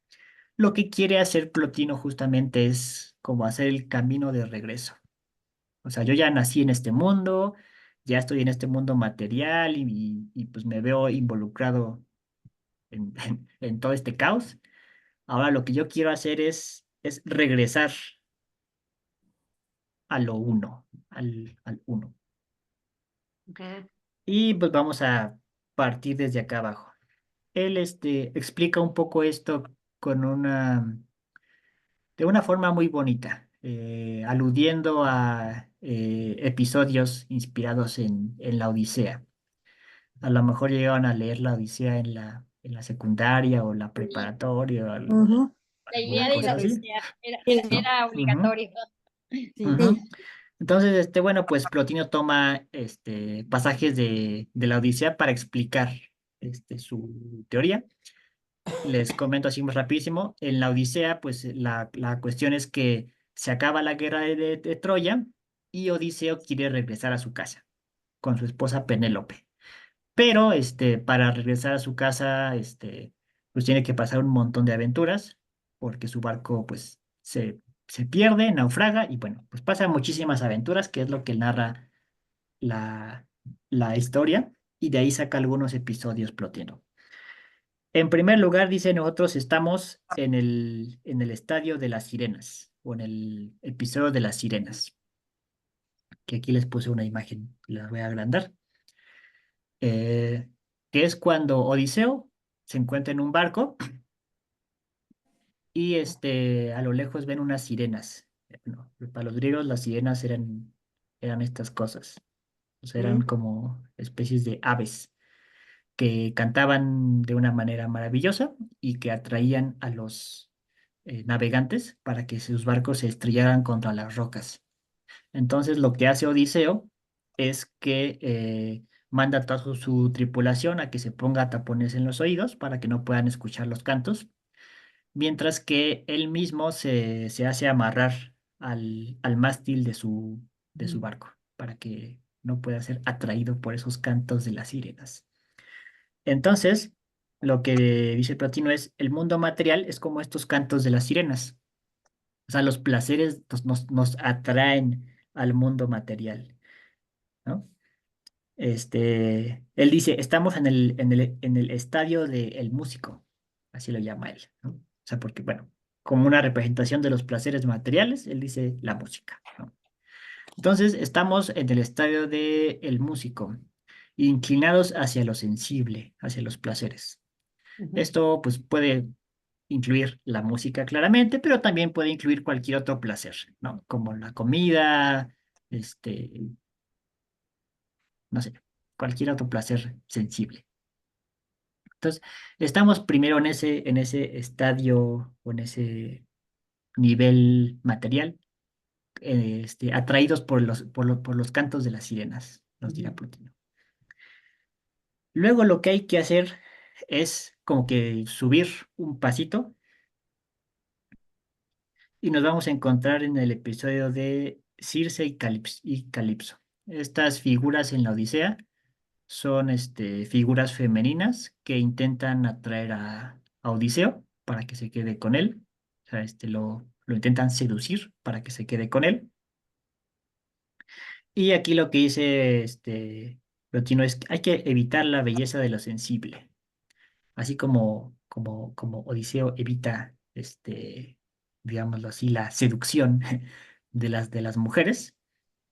Lo que quiere hacer Plotino justamente es como hacer el camino de regreso. O sea, yo ya nací en este mundo, ya estoy en este mundo material y pues me veo involucrado en todo este caos. Ahora lo que yo quiero hacer es regresar a lo uno, al uno.
Ajá.
Y pues vamos a partir desde acá abajo. Él explica un poco esto con de una forma muy bonita, aludiendo a episodios inspirados en la Odisea. A lo mejor llegaron a leer la Odisea en la secundaria o la
Sí.
preparatoria o
Ujú.
La
alguna
idea de
cosa
la
así,
Odisea era,
¿no?
era
Ujú,
obligatorio.
Sí.
ujú. Entonces, bueno, pues Plotino toma pasajes de la Odisea para explicar su teoría. Les comento así muy rapidísimo. En la Odisea, pues la cuestión es que se acaba la guerra de Troya y Odiseo quiere regresar a su casa con su esposa Penélope. Pero para regresar a su casa, pues tiene que pasar un montón de aventuras porque su barco pues se pierde, naufraga y bueno, pues pasa muchísimas aventuras, que es lo que narra la, la historia y de ahí saca algunos episodios Plotino. En primer lugar, dice, nosotros estamos en el estadio de las sirenas, o en el episodio de las sirenas, que aquí les puse una imagen, la voy a agrandar, eh, que es cuando Odiseo se encuentra en un barco y a lo lejos ven unas sirenas. Bueno, para los griegos las sirenas eran estas cosas, o sea, eran
Mm.
como especies de aves que cantaban de una manera maravillosa y que atraían a los navegantes para que sus barcos se estrellaran contra las rocas. Entonces lo que hace Odiseo es que manda a toda su tripulación a que se ponga tapones en los oídos para que no puedan escuchar los cantos, mientras que él mismo se hace amarrar al mástil de su barco para que no pueda ser atraído por esos cantos de las sirenas. Entonces, lo que dice Platino es, el mundo material es como estos cantos de las sirenas. O sea, los placeres nos atraen al mundo material, ¿no? Él dice, estamos en el estadio del músico, así lo llama él, ¿no? O sea, porque, bueno, como una representación de los placeres materiales, él dice la música, ¿no? Entonces, estamos en el estadio del músico, inclinados hacia lo sensible, hacia los placeres.
Ujú.
Esto pues puede incluir la música claramente, pero también puede incluir cualquier otro placer, ¿no? Como la comida, no sé, cualquier otro placer sensible. Entonces, estamos primero en ese estadio o en ese nivel material, atraídos por los cantos de las sirenas, nos dirá Plutino. Luego lo que hay que hacer es como que subir un pasito y nos vamos a encontrar en el episodio de Circe y Calipso. Estas figuras en la Odisea son figuras femeninas que intentan atraer a Odiseo para que se quede con él. O sea, lo intentan seducir para que se quede con él. Y aquí lo que dice Plotino es que hay que evitar la belleza de lo sensible. Así como Odiseo evita, digámoslo así, la seducción de las mujeres,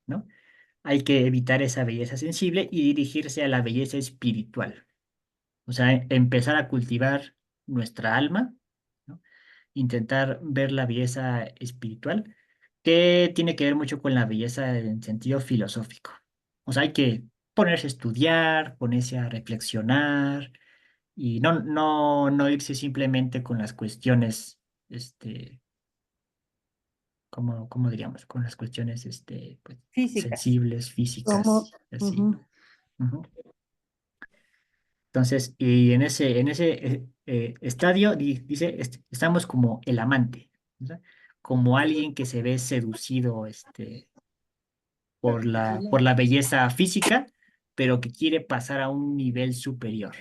¿no? Hay que evitar esa belleza sensible y dirigirse a la belleza espiritual. O sea, empezar a cultivar nuestra alma, ¿no? Intentar ver la belleza espiritual, que tiene que ver mucho con la belleza en sentido filosófico. O sea, hay que ponerse a estudiar, ponerse a reflexionar y no irse simplemente con las cuestiones, ¿cómo diríamos? Con las cuestiones, pues,
Físicas.
sensibles,
Como,
físicas, así,
ujú.
¿no? Ujú. Entonces, y en ese estadio dice, estamos como el amante, ¿verdad? Como alguien que se ve seducido, por la belleza física, pero que quiere pasar a un nivel superior,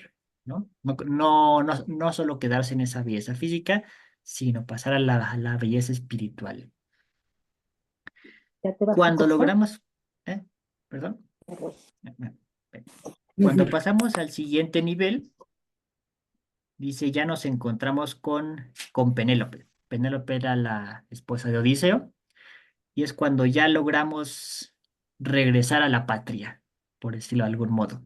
¿no? No solo quedarse en esa belleza física, sino pasar a la belleza espiritual.
¿Ya te vas a
Cuando
acostar?
logramos, perdón, cuando pasamos al siguiente nivel, dice, ya nos encontramos con Penélope. Penélope era la esposa de Odiseo y es cuando ya logramos regresar a la patria, por decirlo de algún modo.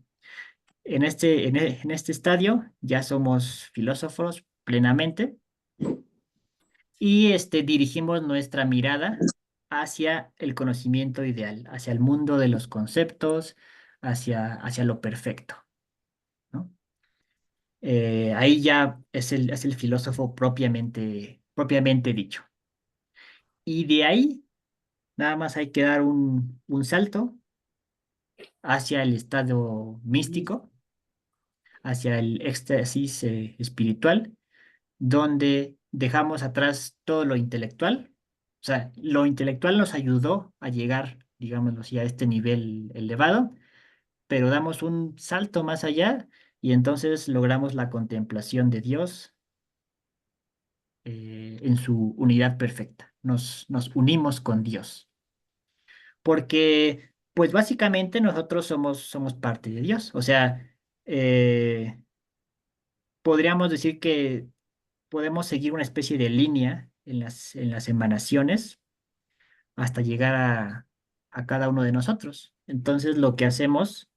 En este estadio ya somos filósofos plenamente y dirigimos nuestra mirada hacia el conocimiento ideal, hacia el mundo de los conceptos, hacia lo perfecto, ¿no? Ahí ya es el filósofo propiamente dicho. Y de ahí nada más hay que dar un salto hacia el estado místico, hacia el éxtasis espiritual, donde dejamos atrás todo lo intelectual. O sea, lo intelectual nos ayudó a llegar, digámoslo así, a este nivel elevado, pero damos un salto más allá y entonces logramos la contemplación de Dios en su unidad perfecta. Nos unimos con Dios, porque pues básicamente nosotros somos parte de Dios. O sea, eh, podríamos decir que podemos seguir una especie de línea en las emanaciones hasta llegar a cada uno de nosotros. Entonces, lo que hacemos,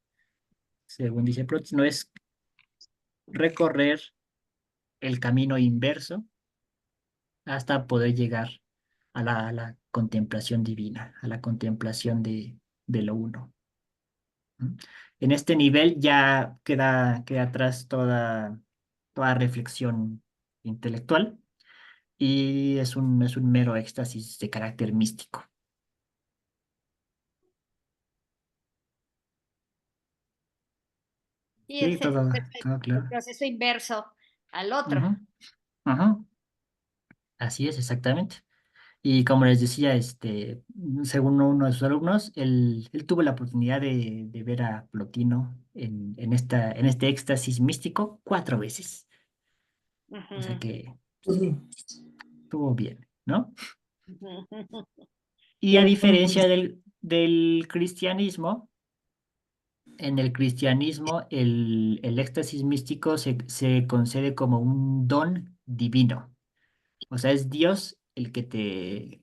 según dice Plotino, es recorrer el camino inverso hasta poder llegar a la contemplación divina, a la contemplación de lo uno. ¿Mm? En este nivel ya queda atrás toda reflexión intelectual y es un mero éxtasis de carácter místico.
Y
Sí,
es
todo
el
claro.
proceso inverso al otro.
Ujú, ujú. Así es, exactamente. Y como les decía, según uno de sus alumnos, él tuvo la oportunidad de ver a Plotino en este éxtasis místico 4 veces. O sea
Ujú,
que
Ujú.
estuvo bien, ¿no?
ujú.
Y a diferencia del cristianismo, en el cristianismo el éxtasis místico se concede como un don divino. O sea, es Dios el que te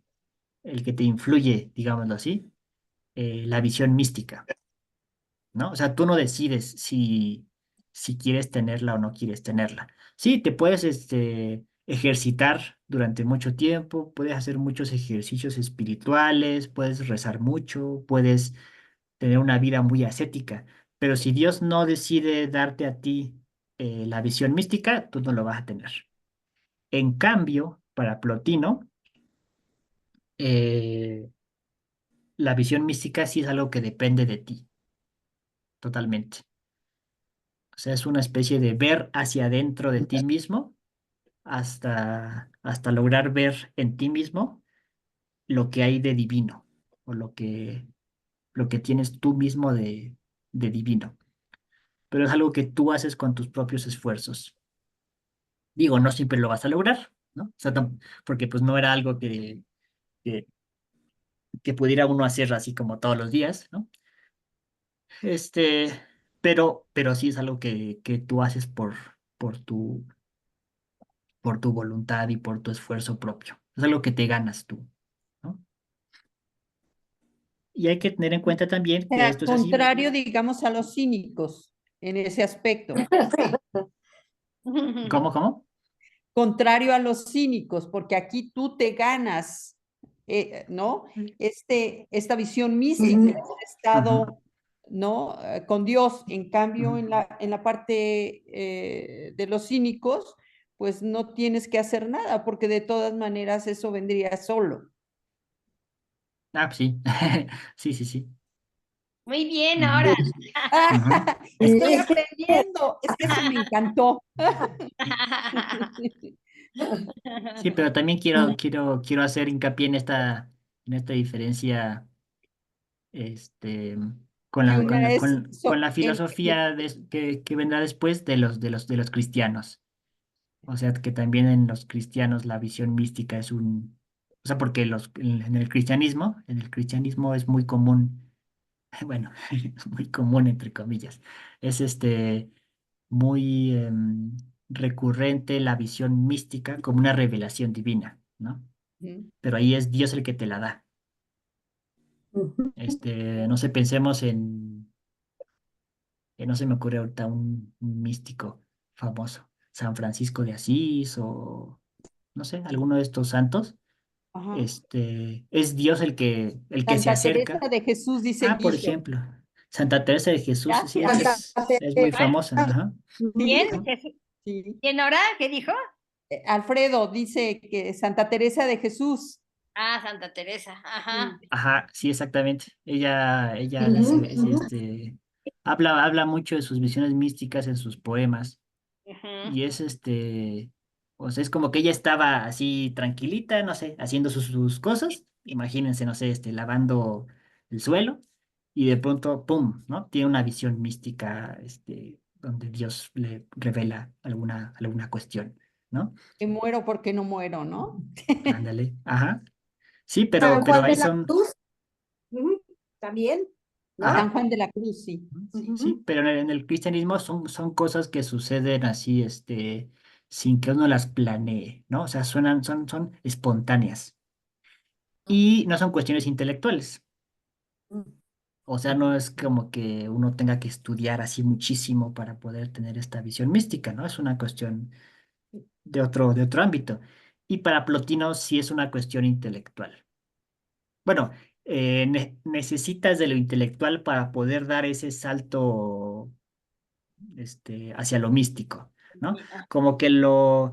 influye, digámoslo así, la visión mística, ¿no? O sea, tú no decides si quieres tenerla o no quieres tenerla. Sí, te puedes ejercitar durante mucho tiempo, puedes hacer muchos ejercicios espirituales, puedes rezar mucho, puedes tener una vida muy ascética, pero si Dios no decide darte a ti la visión mística, tú no lo vas a tener. En cambio, para Plotino, eh, la visión mística sí es algo que depende de ti, totalmente. O sea, es una especie de ver hacia adentro de ti mismo hasta lograr ver en ti mismo lo que hay de divino o lo que tienes tú mismo de divino. Pero es algo que tú haces con tus propios esfuerzos. Digo, no siempre lo vas a lograr, ¿no? O sea, porque pues no era algo que, que pudiera uno hacer así como todos los días, ¿no? Este, pero sí es algo que tú haces por por tu voluntad y por tu esfuerzo propio. Es algo que te ganas tú, ¿no? Y hay que tener en cuenta también que
Sea
esto es así.
contrario, digamos, a los cínicos en ese aspecto.
¿Cómo, cómo?
Contrario a los cínicos, porque aquí tú te ganas, ¿no? Esta visión mística, este
Ujú.
estado, ¿no? Con Dios. En cambio,
Ujú.
en la parte de los cínicos, pues no tienes que hacer nada, porque de todas maneras eso vendría solo.
Ah, pues sí. Sí, sí, sí.
Muy bien, ahora.
Ujú. Ujú.
Estoy aprendiendo, es que eso me encantó.
Sí, pero también quiero hacer hincapié en esta diferencia este,
Y una es
con la filosofía que vendrá después de los cristianos. O sea, que también en los cristianos la visión mística es o sea, porque en el cristianismo es muy común, bueno, es muy común entre comillas, es muy recurrente la visión mística como una revelación divina, ¿no?
Ujú.
Pero ahí es Dios el que te la da.
Ujú.
No sé, pensemos no se me ocurre ahorita un místico famoso, San Francisco de Asís o, no sé, alguno de estos santos.
Ajá.
Es Dios el que se
Santa Teresa
acerca.
de Jesús, dice
Ah, por
Guillo.
ejemplo, Santa Teresa de Jesús, sí, esa
Gracias.
Santa
es muy
¿Cuál?
famosa,
Teresa.
ajá.
Sí,
¿Quién?
Ajá.
sí.
¿Quién ahora? ¿Qué dijo?
Alfredo dice que Santa Teresa de Jesús.
Ah, Santa Teresa. Ajá.
Sí.
Ajá, sí, exactamente. Ella
Ujú,
dice, sí,
ujú.
habla mucho de sus visiones místicas en sus poemas.
Ujú,
Y o sea, es como que ella estaba así tranquilita, no sé, haciendo sus cosas. Imagínense, no sé, lavando el suelo y de pronto, ¡pum!, ¿no? Tiene una visión mística, donde Dios le revela alguna cuestión, ¿no?
Me muero porque no muero, ¿no?
Ándale, ajá. Sí, pero,
San
pero
Juan
ahí
de la
son.
Cruz, ujú, también, ¿no?
San Juan de la Cruz, sí.
Sí,
Ujú.
sí, pero en el cristianismo son cosas que suceden así, sin que uno las planee, ¿no? O sea, son espontáneas y no son cuestiones intelectuales. O sea, no es como que uno tenga que estudiar así muchísimo para poder tener esta visión mística, ¿no? Es una cuestión de otro ámbito. Y para Plotino sí es una cuestión intelectual. Bueno, necesitas de lo intelectual para poder dar ese salto hacia lo místico, ¿no? Como que lo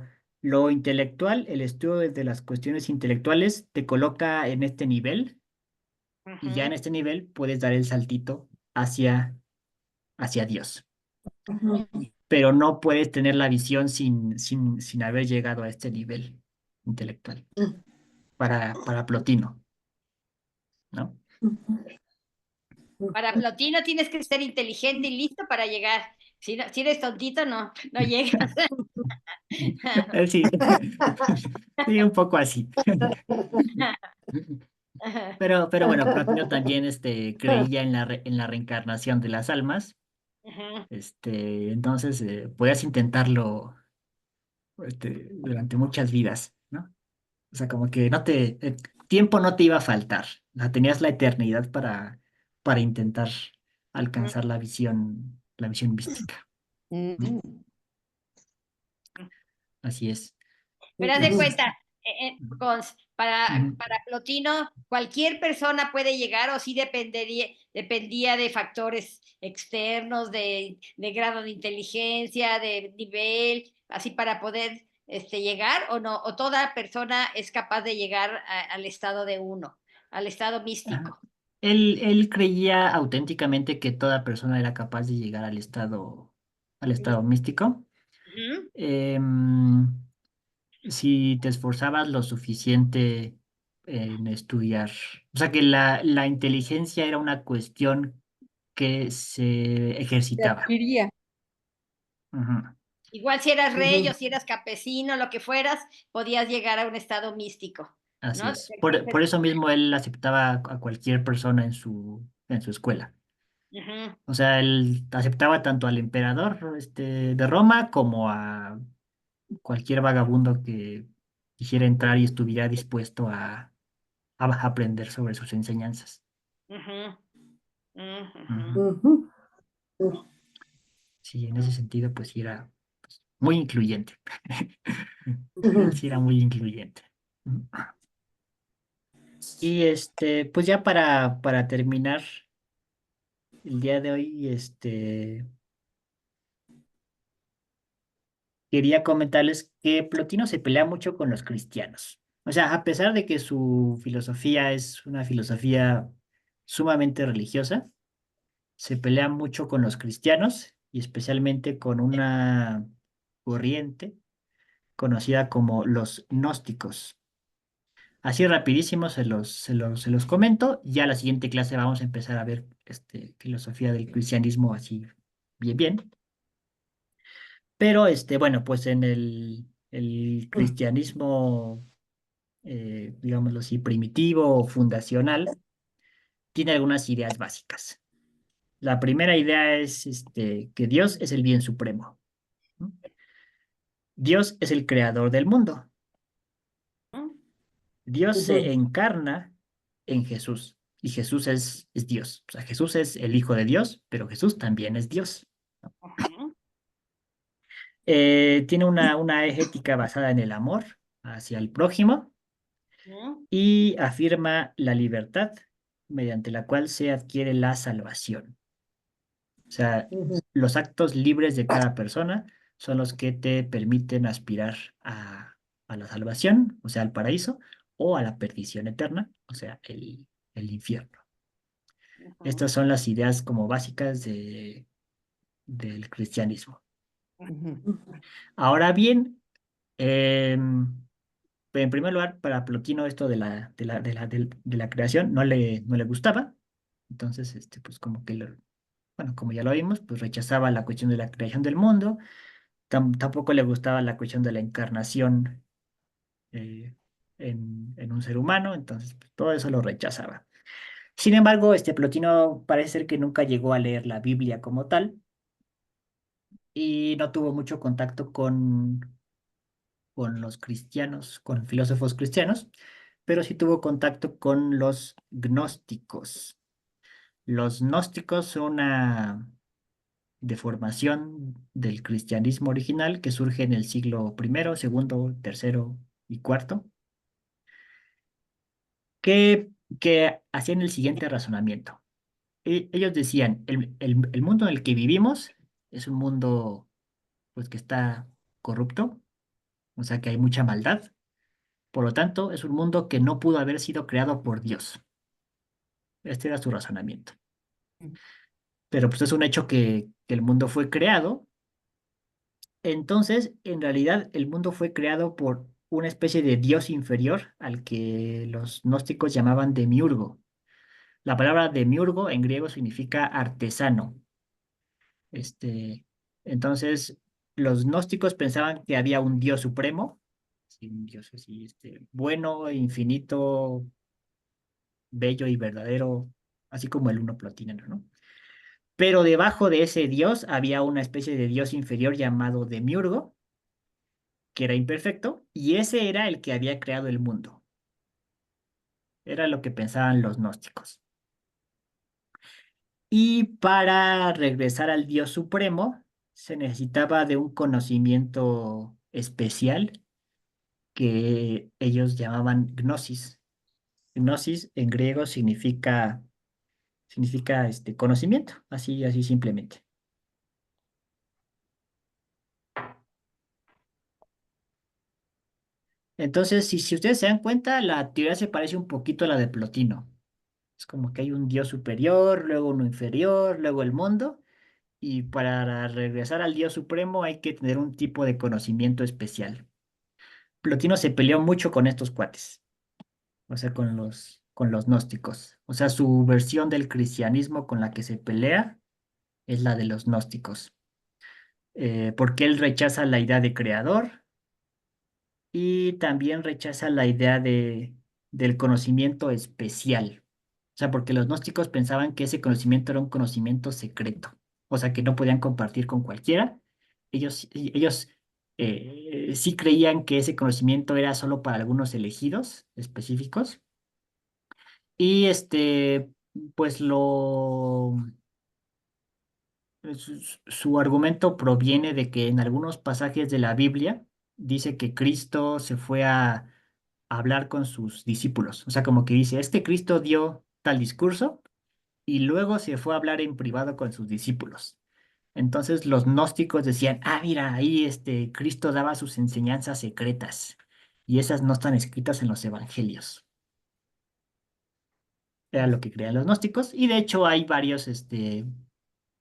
intelectual, el estudio de las cuestiones intelectuales te coloca en este nivel y ya en
ujú.
este nivel puedes dar el saltito hacia Dios,
Ujú.
pero no puedes tener la visión sin haber llegado a este nivel intelectual para Plotino, ¿no?
Para Plotino tienes que ser inteligente y listo para llegar. Si eres tontito, no llegas.
Sí, sí, un poco así. Pero bueno, Plotino también creía en la reencarnación de las almas.
Ujú,
Entonces, podías intentarlo durante muchas vidas, ¿no? O sea, como que tiempo no te iba a faltar. O sea, tenías la eternidad para intentar
ujú,
alcanzar la visión mística. ¿No?
Mm.
Así es.
Pero haz de
Es-
cuenta, para,
Ujú.
para Plotino, cualquier persona puede llegar o sí dependía de factores externos, de grado de inteligencia, de nivel, así para poder llegar o no, o toda persona es capaz de llegar al estado de uno, al estado
Ajá.
místico.
Él creía auténticamente que toda persona era capaz de llegar al estado místico.
Ujú.
Em, si te esforzabas lo suficiente en estudiar. O sea que la inteligencia era una cuestión que se
Se
ejercitaba.
adquiría.
Ujú.
Igual si eras rey o
Ujú.
si eras campesino, lo que fueras, podías llegar a un estado místico,
Así
¿no?
es. Por eso mismo él aceptaba a cualquier persona en su escuela.
Ujú,
O sea, él aceptaba tanto al emperador de Roma como a cualquier vagabundo que quisiera entrar y estuviera dispuesto a aprender sobre sus enseñanzas.
ujú, ujú.
Ujú.
Ujú.
Sí, en ese sentido, pues sí era muy incluyente. Él
Ujú.
sí era muy incluyente. Ujú. Y pues ya para terminar el día de hoy, quería comentarles que Plotino se pelea mucho con los cristianos. O sea, a pesar de que su filosofía es una filosofía sumamente religiosa, se pelea mucho con los cristianos y especialmente con una corriente conocida como los gnósticos. Así rapidísimo se los comento. Ya la siguiente clase vamos a empezar a ver filosofía del cristianismo así bien, bien. Pero bueno, pues en el cristianismo, digámoslo así, primitivo o fundacional, tiene algunas ideas básicas. La primera idea es que Dios es el bien supremo, ¿no? Dios es el creador del mundo.
¿Mm?
Dios se
Ujú.
encarna en Jesús y Jesús es Dios. O sea, Jesús es el Hijo de Dios, pero Jesús también es Dios.
Ujú.
Tiene una ética basada en el amor hacia el prójimo
Ujú.
y afirma la libertad mediante la cual se adquiere la salvación. O sea,
Ujú.
los actos libres de cada persona son los que te permiten aspirar a la salvación, o sea, al paraíso, o a la perdición eterna, o sea, el infierno. Estas
Ujú.
son las ideas como básicas del cristianismo.
Ujú.
Ahora bien, en primer lugar, para Plotino esto de la creación no le gustaba. Entonces, pues como que, bueno, como ya lo vimos, pues rechazaba la cuestión de la creación del mundo. Tampoco le gustaba la cuestión de la encarnación eh, en un ser humano. Entonces, pues, todo eso lo rechazaba. Sin embargo, Plotino parece ser que nunca llegó a leer la Biblia como tal y no tuvo mucho contacto con los cristianos, con filósofos cristianos, pero sí tuvo contacto con los gnósticos. Los gnósticos son una deformación del cristianismo original que surge en el siglo primero, segundo, tercero y cuarto, que, que hacían el siguiente razonamiento. Ellos decían, el mundo en el que vivimos es un mundo pues, que está corrupto, o sea que hay mucha maldad. Por lo tanto, es un mundo que no pudo haber sido creado por Dios. Este era su razonamiento. Pero pues es un hecho que el mundo fue creado. Entonces, en realidad, el mundo fue creado por una especie de Dios inferior al que los gnósticos llamaban demiurgo. La palabra demiurgo en griego significa artesano. Este, entonces, los gnósticos pensaban que había un Dios supremo, sí, un Dios así, bueno, infinito, bello y verdadero, así como el uno platino, ¿no? Pero debajo de ese dios había una especie de dios inferior llamado Demiurgo, que era imperfecto, y ese era el que había creado el mundo. Era lo que pensaban los gnósticos. Y para regresar al dios supremo, se necesitaba de un conocimiento especial que ellos llamaban gnosis. Gnosis en griego significa conocimiento, así simplemente. Entonces, si ustedes se dan cuenta, la teoría se parece un poquito a la de Plotino. Es como que hay un dios superior, luego uno inferior, luego el mundo, y para regresar al dios supremo hay que tener un tipo de conocimiento especial. Plotino se peleó mucho con estos cuates, o sea, con los gnósticos. O sea, su versión del cristianismo con la que se pelea es la de los gnósticos, porque él rechaza la idea de creador y también rechaza la idea del conocimiento especial. O sea, porque los gnósticos pensaban que ese conocimiento era un conocimiento secreto, o sea, que no podían compartir con cualquiera. Ellos sí creían que ese conocimiento era solo para algunos elegidos específicos. Y pues su argumento proviene de que en algunos pasajes de la Biblia dice que Cristo se fue a hablar con sus discípulos. O sea, como que dice, este Cristo dio tal discurso y luego se fue a hablar en privado con sus discípulos. Entonces los gnósticos decían, mira, ahí Cristo daba sus enseñanzas secretas y esas no están escritas en los evangelios. Era lo que creían los gnósticos y de hecho hay varios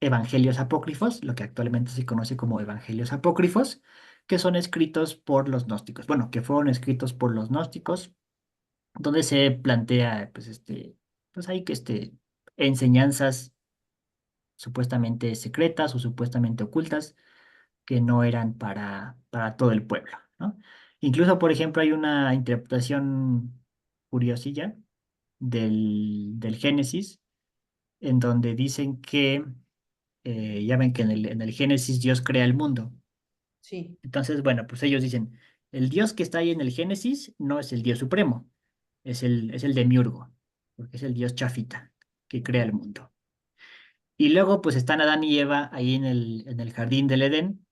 evangelios apócrifos, lo que actualmente se conoce como evangelios apócrifos, que son escritos por los gnósticos. Bueno, que fueron escritos por los gnósticos, donde se plantea, pues hay que, enseñanzas supuestamente secretas o supuestamente ocultas que no eran para todo el pueblo, ¿no? Incluso, por ejemplo, hay una interpretación curiosilla del Génesis, en donde dicen que, ya ven que en el Génesis Dios crea el mundo,
Sí.
Entonces, bueno, pues ellos dicen, el Dios que está ahí en el Génesis no es el Dios supremo, es el demiurgo, porque es el Dios chafita que crea el mundo. Y luego, pues están Adán y Eva ahí en el jardín del Edén,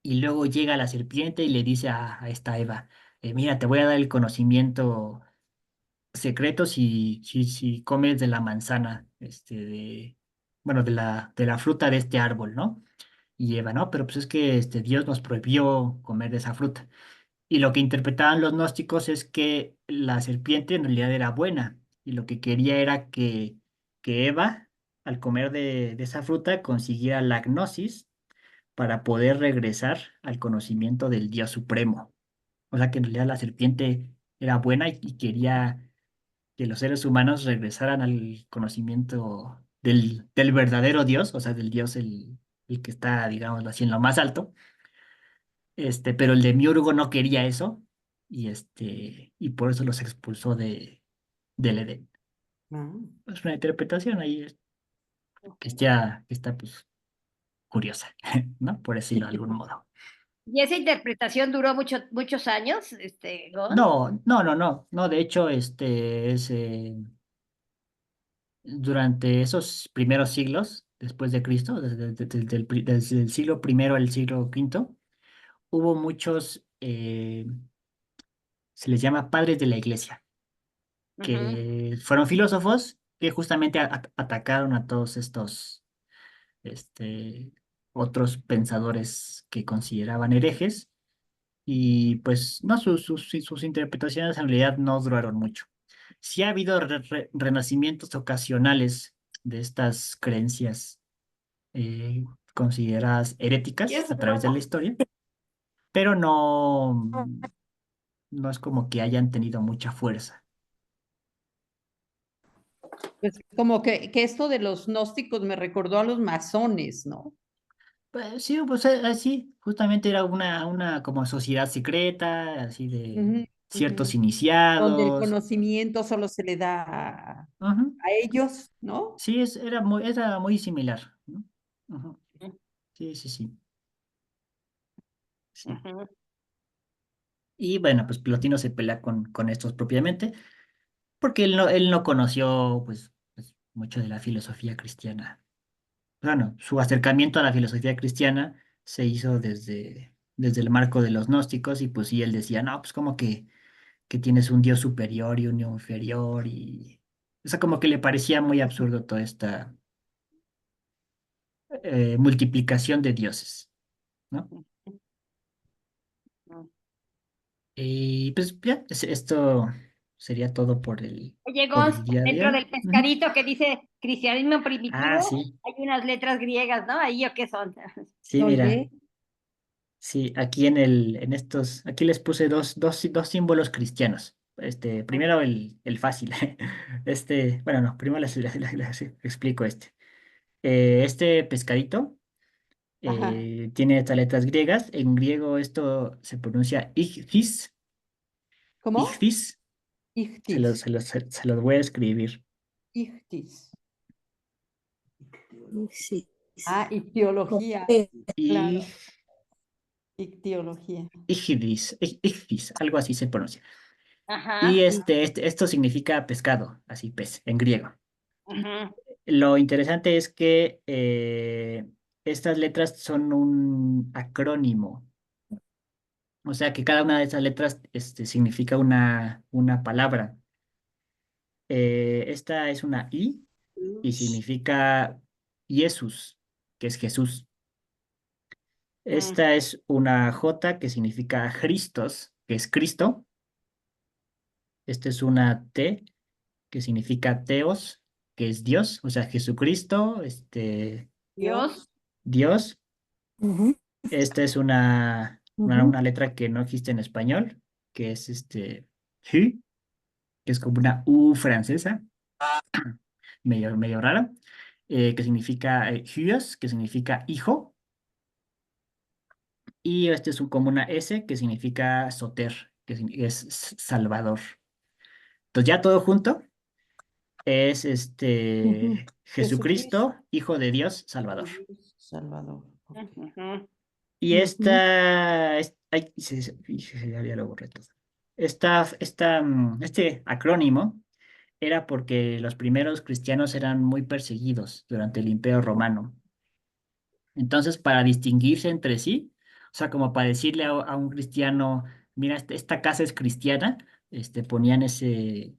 y luego llega la serpiente y le dice a esta Eva, mira, te voy a dar el conocimiento secreto si comes de la manzana, bueno, de la fruta de este árbol, ¿no? Y Eva, no, pero pues es que Dios nos prohibió comer de esa fruta. Y lo que interpretaban los gnósticos es que la serpiente en realidad era buena y lo que quería era que Eva, al comer de esa fruta, consiguiera la gnosis para poder regresar al conocimiento del Dios supremo. O sea que en realidad la serpiente era buena y quería que los seres humanos regresaran al conocimiento del verdadero Dios, o sea, del Dios el que está, digámoslo así, en lo más alto. Pero el demiurgo no quería eso y por eso los expulsó del Edén.
Ah.
Es una interpretación ahí que está pues curiosa, ¿no? Por decirlo de algún modo.
Y esa interpretación duró muchos años, Gon.
No, no, no, no, no, de hecho, durante esos primeros siglos después de Cristo, desde el siglo primero al siglo quinto, hubo muchos, se les llama padres de la iglesia,
Ujú.
que fueron filósofos que justamente atacaron a todos estos este, otros pensadores que consideraban herejes y pues no, sus interpretaciones en realidad no duraron mucho. Sí ha habido renacimientos ocasionales de estas creencias consideradas heréticas a través de la historia, pero no es como que hayan tenido mucha fuerza.
Pues como que esto de los gnósticos me recordó a los masones, ¿no?
Pues sí, pues así, justamente era una como sociedad secreta, así de
Ujú,
ciertos
ujú. Donde el
iniciados.
conocimiento solo se le da
Ujú.
a ellos, ¿no?
Sí, era muy similar, ¿no? Ujú. Sí, sí, sí, sí.
Ujú.
Y bueno, pues Plotino se pelea con estos propiamente, porque él no conoció pues, mucho de la filosofía cristiana. Bueno, su acercamiento a la filosofía cristiana se hizo desde el marco de los gnósticos y pues sí, él decía, no, pues como que tienes un Dios superior y un Dios inferior y... O sea, como que le parecía muy absurdo toda esta multiplicación de dioses, ¿no? Y pues ya, esto sería todo
Oye,
por
Gonz,
el día de
dentro
hoy.
del
Ujú.
pescadito que dice cristianismo
Ah,
primitivo,
sí,
hay unas letras griegas, ¿no? ¿Ahí o qué son?
sí, mira,
¿Dónde?
sí, aquí aquí les puse dos símbolos cristianos. Primero el fácil. Bueno, no, primero les explico este. Este pescadito
Ajá.
tiene estas letras griegas. En griego esto se pronuncia ichthys.
¿Cómo?
Ichthys. Se los,
Ichthys.
se los, se los voy a escribir.
Ichthys.
Sí.
Ah, ictiología,
Y
claro. Ictiología.
ichthys, algo así se pronuncia. Y
Ajá.
esto significa pescado, así pez, en griego.
Ujú.
Lo interesante es que estas letras son un acrónimo, o sea que cada una de esas letras significa una palabra. Esta es una I y significa Jesús, que es Jesús.
Mm.
Esta es una J que significa Christos, que es Cristo. Esta es una T que significa Teos, que es Dios, o sea, Jesucristo,
Dios.
Dios.
Ujú,
Esta es una
ujú.
letra que no existe en español, que es Hu, que es como una U francesa, medio rara, que significa Huios, que significa hijo, y este es como una S, que significa Soter, que es Salvador. Entonces ya todo junto es
Jesucristo,
Jesucristo, Hijo de Dios,
de
Salvador.
Dios, Salvador. Ok.
Ujú.
Y esta, ay, ya lo borré todo. Este acrónimo era porque los primeros cristianos eran muy perseguidos durante el Imperio Romano. Entonces, para distinguirse entre sí, o sea, como para decirle a un cristiano, mira, esta casa es cristiana, ponían ese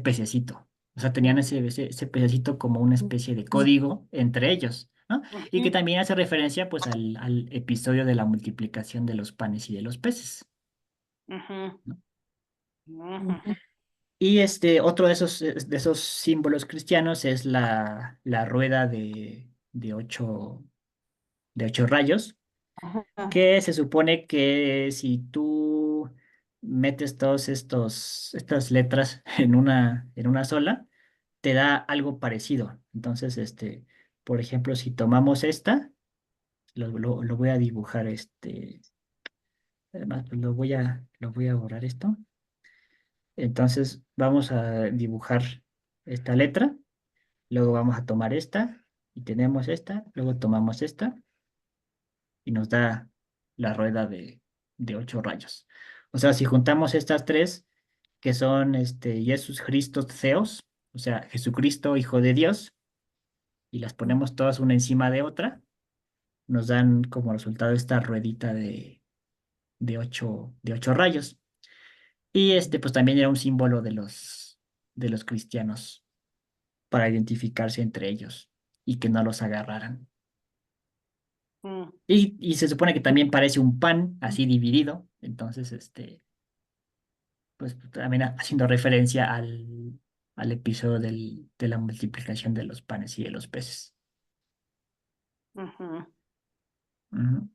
pececito. O sea, tenían ese pececito como una especie de código entre ellos, ¿no? Y que
Ujú,
también hace referencia, pues, al episodio de la multiplicación de los panes y de los peces,
ujú,
¿no?
ujú,
Y otro de esos símbolos cristianos es la rueda de ocho rayos,
Ajá.
que se supone que si tú metes todas estas letras en una sola, te da algo parecido. Entonces, por ejemplo, si tomamos esta, lo voy a dibujar, además, pues lo voy a borrar esto. Entonces, vamos a dibujar esta letra, luego vamos a tomar esta, y tenemos esta, luego tomamos esta, y nos da la rueda de 8 rayos. O sea, si juntamos estas tres, que son Jesús Christos Theos, o sea, Jesucristo, Hijo de Dios, y las ponemos todas una encima de otra, nos dan como resultado esta ruedita de ocho rayos. Y pues también era un símbolo de los cristianos para identificarse entre ellos y que no los agarraran.
ujú.
Y se supone que también parece un pan así dividido, entonces, pues también haciendo referencia al episodio de la multiplicación de los panes y de los peces.
Ujú.
Ujú.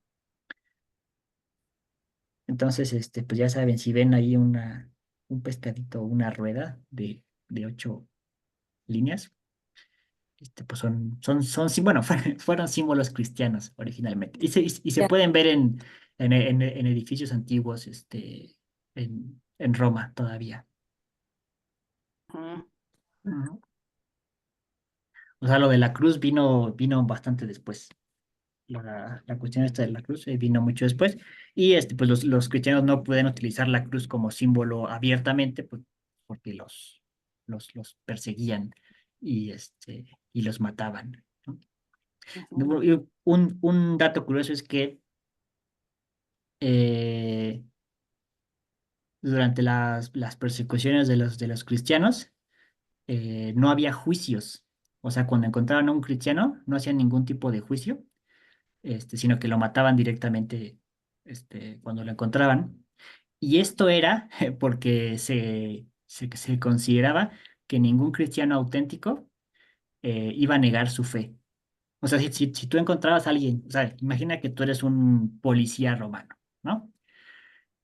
Entonces, pues ya saben, si ven ahí un pescadito, una rueda de 8 líneas, pues sí, bueno, fueron símbolos cristianos originalmente. Y se
Ya.
pueden ver en edificios antiguos, en Roma todavía.
Ujú.
Ujú. O sea, lo de la cruz vino bastante después. La cuestión esta de la cruz vino mucho después. Y pues los cristianos no pueden utilizar la cruz como símbolo abiertamente, pues, porque los perseguían y los mataban, ¿no?
Ujú.
Y un dato curioso es que eh, durante las persecuciones de los cristianos no había juicios. O sea, cuando encontraban a un cristiano, no hacían ningún tipo de juicio, sino que lo mataban directamente, cuando lo encontraban. Y esto era porque se consideraba que ningún cristiano auténtico iba a negar su fe. O sea, si tú encontrabas a alguien, o sea, imagina que tú eres un policía romano, ¿no?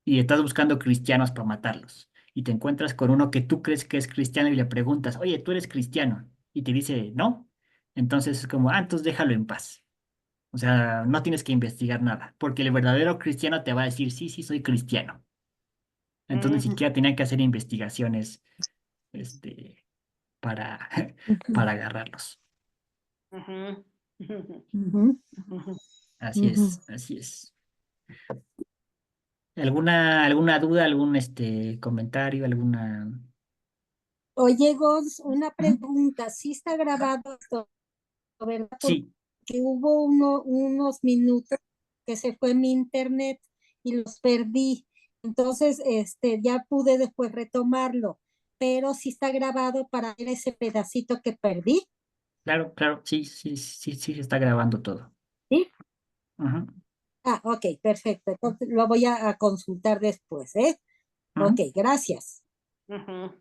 Y estás buscando cristianos para matarlos. Y te encuentras con uno que tú crees que es cristiano y le preguntas, oye, ¿tú eres cristiano? Y te dice, no. Entonces es como, entonces déjalo en paz. O sea, no tienes que investigar nada, porque el verdadero cristiano te va a decir, sí, sí, soy cristiano. Entonces ni
Ujú.
siquiera tenían que hacer investigaciones, este, para,
Ujú,
para agarrarlos.
Ujú. Ujú.
ujú,
Ujú.
Así
ujú.
es, así es. ¿Alguna duda, algún comentario, alguna?
Oye, Gonz, una
Ujú.
pregunta. ¿Sí está grabado esto, verdad?
Sí,
Porque hubo unos minutos que se fue mi internet y los perdí. Entonces, ya pude después retomarlo, pero sí está grabado para ver ese pedacito que perdí.
claro, claro, sí, sí, sí, sí, se está grabando todo.
¿Sí?
Ujú,
Ah, ok, perfecto. Entonces lo voy a consultar después, ¿eh? Ok,
ujú.
gracias.
Ujú.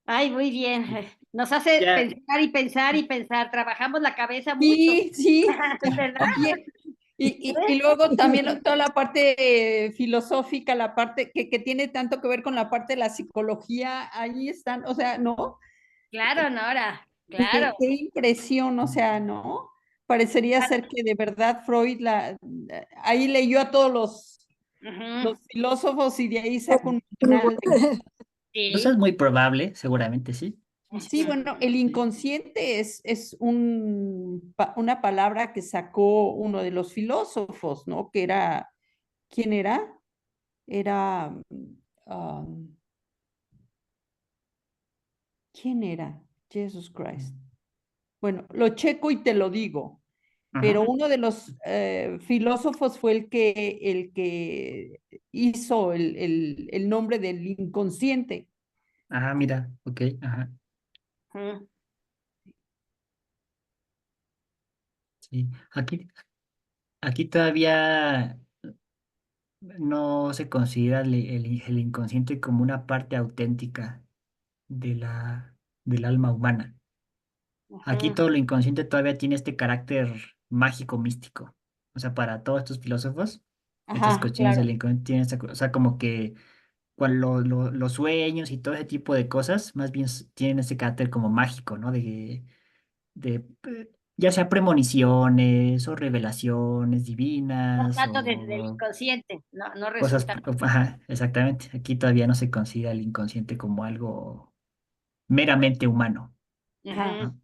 Ay, muy bien. Nos hace
Ya,
pensar y pensar y pensar. Trabajamos la cabeza mucho,
Sí, sí.
¿verdad?
Oye, y luego también toda la parte filosófica, la parte que tiene tanto que ver con la parte de la psicología, ahí están, o sea, ¿no?
Claro, Nora, claro.
Qué impresión, o sea, ¿no? Parecería ser que de verdad Freud ahí leyó a todos
Ujú.
los filósofos y de ahí sacó un manual de
pues es
Sí,
muy probable, seguramente sí.
Sí, bueno, el inconsciente es una palabra que sacó uno de los filósofos, ¿no? Que era, ¿quién era? Era, ¿quién era? Jesus Christ. Bueno, lo checo y te lo digo, pero
Ajá.
uno de los filósofos fue el que hizo el nombre del inconsciente.
Ajá, mira, ok, ajá.
Ujú.
Sí. Aquí todavía no se considera el inconsciente como una parte auténtica de del alma humana. Aquí
Ujú.
todo lo inconsciente todavía tiene este carácter mágico, místico. O sea, para todos estos filósofos, estas
Ajá,
cuestiones del
claro.
inconsciente tienen o sea, como que cuando los sueños y todo ese tipo de cosas, más bien tienen ese carácter como mágico, ¿no? Ya sea premoniciones o revelaciones
No
divinas
tanto del
o
inconsciente, no, no
cosas,
resulta.
ajá, exactamente. Aquí todavía no se considera el inconsciente como algo meramente humano,
Ajá.
Ujú.
¿no?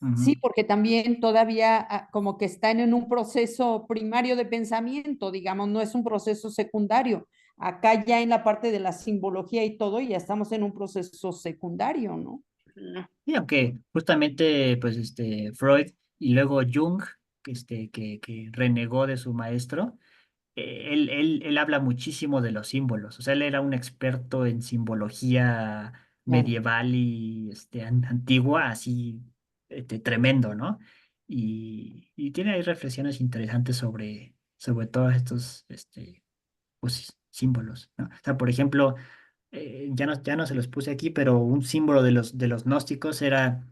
Ujú.
Sí, porque también todavía como que están en un proceso primario de pensamiento, digamos, no es un proceso secundario. Acá ya en la parte de la simbología y todo, ya estamos en un proceso secundario, ¿no?
Ujú.
Y aunque justamente, pues, Freud y luego Jung, que renegó de su maestro, él habla muchísimo de los símbolos. O sea, él era un experto en simbología
Claro.
medieval y antigua, así, tremendo, ¿no? Y tiene ahí reflexiones interesantes sobre todos estos, pues, símbolos, ¿no? O sea, por ejemplo, ya no se los puse aquí, pero un símbolo de los gnósticos era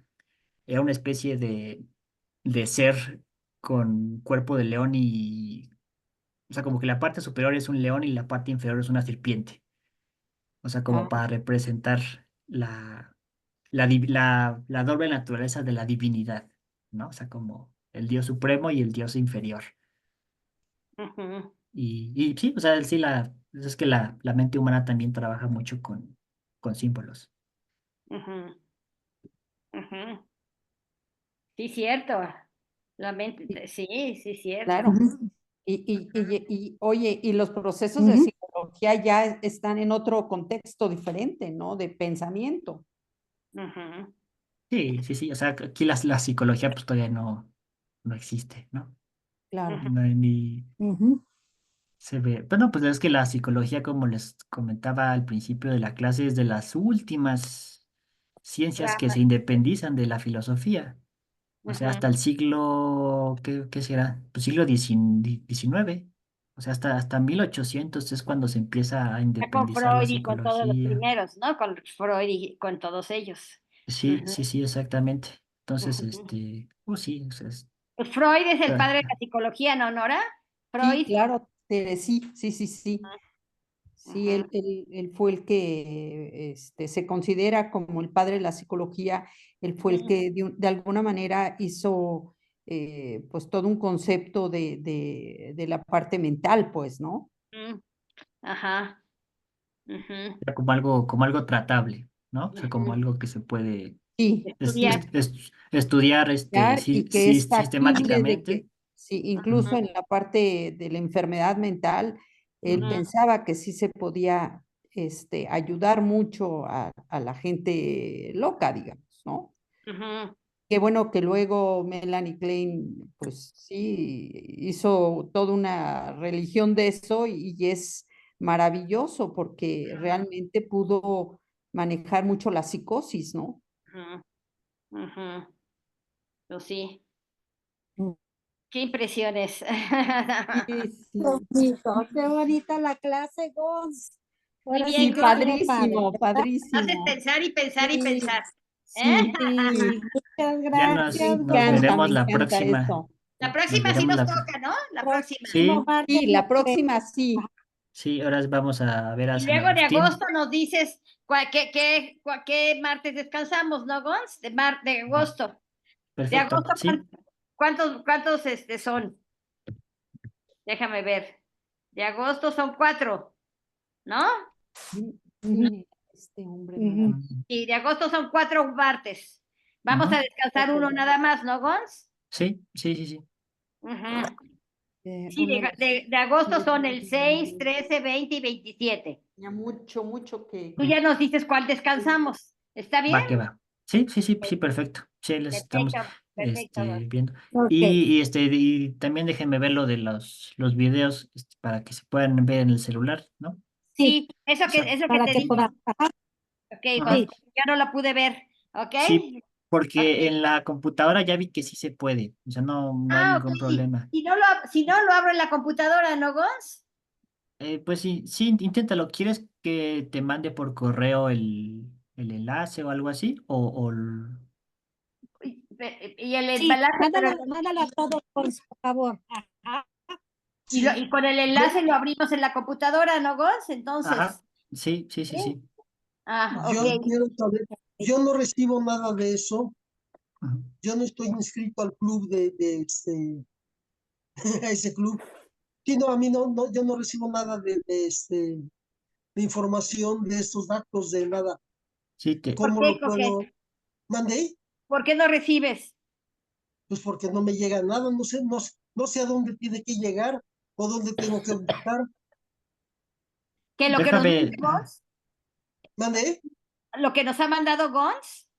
una especie de ser con cuerpo de león y, o sea, como que la parte superior es un león y la parte inferior es una serpiente. O sea, como
Ah,
para representar la doble naturaleza de la divinidad, ¿no? O sea, como el Dios supremo y el Dios inferior.
Ujú.
Y sí, o sea, sí, es que la mente humana también trabaja mucho con símbolos.
Ujú. Ujú. Sí, cierto. La mente,
sí,
sí, sí, cierto.
claro.
Ujú,
Oye, y los procesos de
ujú.
psicología ya están en otro contexto diferente, ¿no? De pensamiento.
Ujú.
Sí, sí, sí. O sea, aquí la psicología pues todavía no existe, ¿no?
Claro.
Ujú.
No hay ni
Ujú,
se ve. Bueno, pues es que la psicología, como les comentaba al principio de la clase, es de las últimas ciencias que se
Ramas.
independizan de la filosofía. O sea,
Ujú.
hasta el siglo, ¿qué será? Pues siglo XIX. O sea, hasta 1800 es cuando se empieza a
Ya con
independizar la
Freud y con todos los
psicología.
primeros, ¿no? Con Freud y con todos ellos.
Sí,
Ujú.
sí, sí, exactamente. Entonces,
Ujú.
pues sí, o sea,
Pues Freud es el padre de la
ah,
psicología, ¿no, Nora?
Sí,
Freud.
claro, sí, sí, sí, sí. Sí,
Ujú.
él fue el que se considera como el padre de la psicología, él fue el
Ujú.
que de alguna manera hizo pues todo un concepto de la parte mental, pues, ¿no?
Ujú. Ajá. Ujú.
era como algo tratable, ¿no? O sea, como
Ujú.
algo que se puede
Sí,
Estudiar.
estudiar,
y que es factible de que,
sistemáticamente.
sí,
Ujú,
incluso en la parte de la enfermedad mental, él
Ujú.
ujú.
pensaba que sí se podía ayudar mucho a la gente loca, digamos, ¿no?
Ujú.
Qué bueno que luego Melanie Klein, pues sí, hizo toda una religión de eso y es maravilloso porque realmente pudo manejar mucho la psicosis, ¿no?
Ujú. Ujú. Pues sí.
ujú.
Qué impresiones.
Sí, sí,
Bonito, qué bonita la clase, Gonz.
Muy
Ahora sí
bien,
sí,
que
Gon.
estuvo padre,
padrísimo,
¿verdad?
Haces
padrísimo.
pensar y pensar y
Sí,
pensar. ¿Eh?
Sí,
sí,
sí,
muchas
Ya
gracias,
nos
me
veremos
Gonz.
la
encanta
próxima.
esto.
La
Nos
próxima sí
veremos
nos
la...
toca, ¿no? La próxima.
Próximo
Sí,
martes
Sí,
nos
la
vemos.
próxima sí.
sí, ahora vamos a ver a
Y
San
luego de
Agustín.
agosto nos dices qué martes descansamos, ¿no, Gons? De
Va,
agosto. De
perfecto,
agosto,
sí.
¿cuántos son? Déjame ver. De agosto son 4, ¿no?
Ujú. Este hombre
Ujú.
maravilloso.
Y de agosto son 4 martes. Vamos
Ujú.
a descansar uno nada más, ¿no, Gons?
Sí, sí, sí, sí.
Ujú. Sí,
Uno los-
de agosto son el
sí,
6, 13, 20 y 27.
tenía mucho que...
Tú ya nos dices cuál descansamos. ¿Está bien?
Va que va. Sí, sí, sí, sí, perfecto. Sí, les estamos
Perfecto, perfecto. Gons.
viendo.
Ok.
Y también déjenme ver lo de los videos para que se puedan ver en el celular, ¿no?
Sí, eso
O sea,
que
Para
te
que
dije.
podamos. Ajá,
Ok,
ajá.
Gons, ya no la pude ver. ¿Ok?
Sí, porque
Ok.
en la computadora ya vi que sí se puede. O sea, no hay
Ah, ok.
ningún problema.
Si no lo abro en la computadora, ¿no, Gons?
Pues sí, sí, inténtalo. ¿Quieres que te mande por correo el enlace o algo así?
Y el
sí,
enlace,
mándalo a todos, por favor. Ajá,
Sí,
y con el enlace lo abrimos en la computadora, ¿no, Gons?
Ajá,
Entonces,
sí, sí, sí,
¿sí?
sí.
yo
Ok.
quiero saber, yo no recibo nada de eso.
Ujú.
Yo no estoy inscrito al club a ese club. Sí, no, a mí no, yo no recibo nada de información de estos datos, de nada.
Sí,
¿Por
¿Cómo
qué?
lo puedo? ¿Mandé?
¿Por qué no recibes?
Pues porque no me llega nada, no sé a dónde tiene que llegar o dónde tengo que buscar.
¿Que lo que nos manda
déjame.
Gons?
¿Mandé?
¿Lo que nos ha mandado Gons?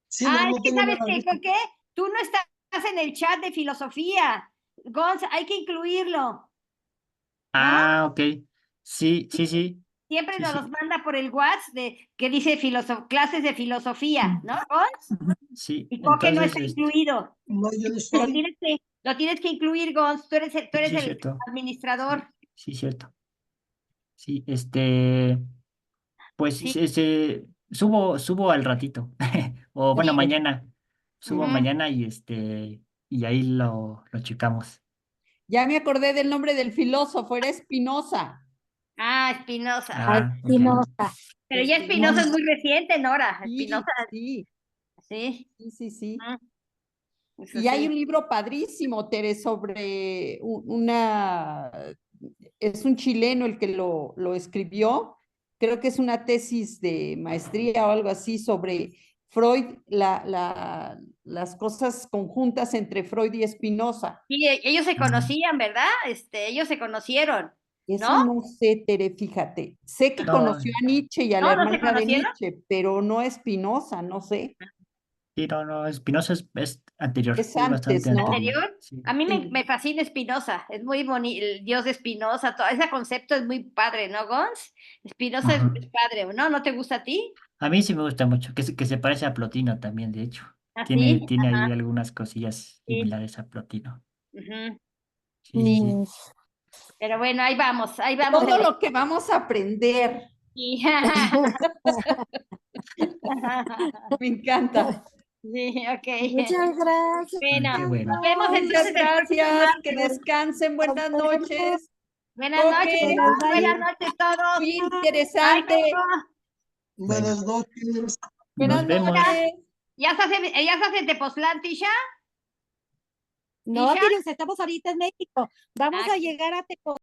Sí,
Ah, es
no
que
tengo
¿sabes
nada de
qué?
eso.
¿Qué? Tú no estás en el chat de filosofía. Gons, hay que incluirlo, ¿no?
Ah, ok. Sí, sí, sí.
Siempre
Sí,
nos los
sí.
manda por el WhatsApp que dice clases de filosofía, ¿no, Gons?
Ujú. Sí,
Y Coque no
entonces,
está incluido.
No, yo no
Lo
estoy.
tienes que, lo tienes que incluir, Gons. Tú
sí,
eres
sí,
el
cierto. Sí,
administrador.
sí, cierto. Sí, pues
Sí.
subo al ratito. O bueno,
Sí.
mañana. Subo
Ujú.
mañana y ahí lo checamos.
Ya me acordé del nombre del filósofo, era Spinoza.
Ah, Espinosa.
a
Ah, ok.
Espinosa.
Pero ya Espinosa es muy reciente, Nora.
Sí,
Espinosa,
sí,
sí.
sí.
Mm, Eso
Y hay un
sí.
libro padrísimo, Tere, sobre es un chileno el que lo escribió, creo que es una tesis de maestría o algo así sobre Freud, las cosas conjuntas entre Freud y Spinoza.
Sí, ellos se
Mm.
conocían, ¿verdad? Ellos se conocieron,
Eso
¿no?
no sé, Tere, fíjate. Sé que
No,
conoció a Nietzsche y a la
¿No? ¿No se
hermana de
conocieron?
Nietzsche, pero no a Spinoza, no sé.
sí, no, Espinosa es anterior,
Es
es bastante
antes, ¿no?
anterior.
¿Anterior?
Sí.
A mí
Sí.
me fascina Espinosa, es muy bonito, el dios de Espinosa, todo ese concepto es muy padre, ¿no, Gons? Espinosa
Ujú.
es padre, ¿no? ¿No te gusta a ti?
A mí sí me gusta mucho, que se parece a Plotino también, de hecho.
¿Ah,
Tiene,
sí?
tiene ahí algunas cosillas
Sí.
similares a Plotino.
Ujú.
Sí, sí, sí.
Pero bueno, ahí vamos
Todo
en
lo que vamos a aprender,
sí.
me encanta.
Sí, ok.
Muchas gracias.
Bueno,
Qué
nos
bueno.
vemos
Muchas
entonces el próximo
gracias, que
martes.
descansen,
Nos
buenas
vemos.
noches.
Buenas noches,
Coque,
Buenas
buenas
noches.
noches todos.
muy
Bye,
interesante.
Coco.
Bueno,
Buenas noches.
Buenas
nos
Tisha,
vemos.
noches.
¿ya estás en Tepoztlán, Tisha?
No,
¿Tisha?
Tirus, estamos ahorita en México. Vamos
Ah,
a llegar a Tepoztlán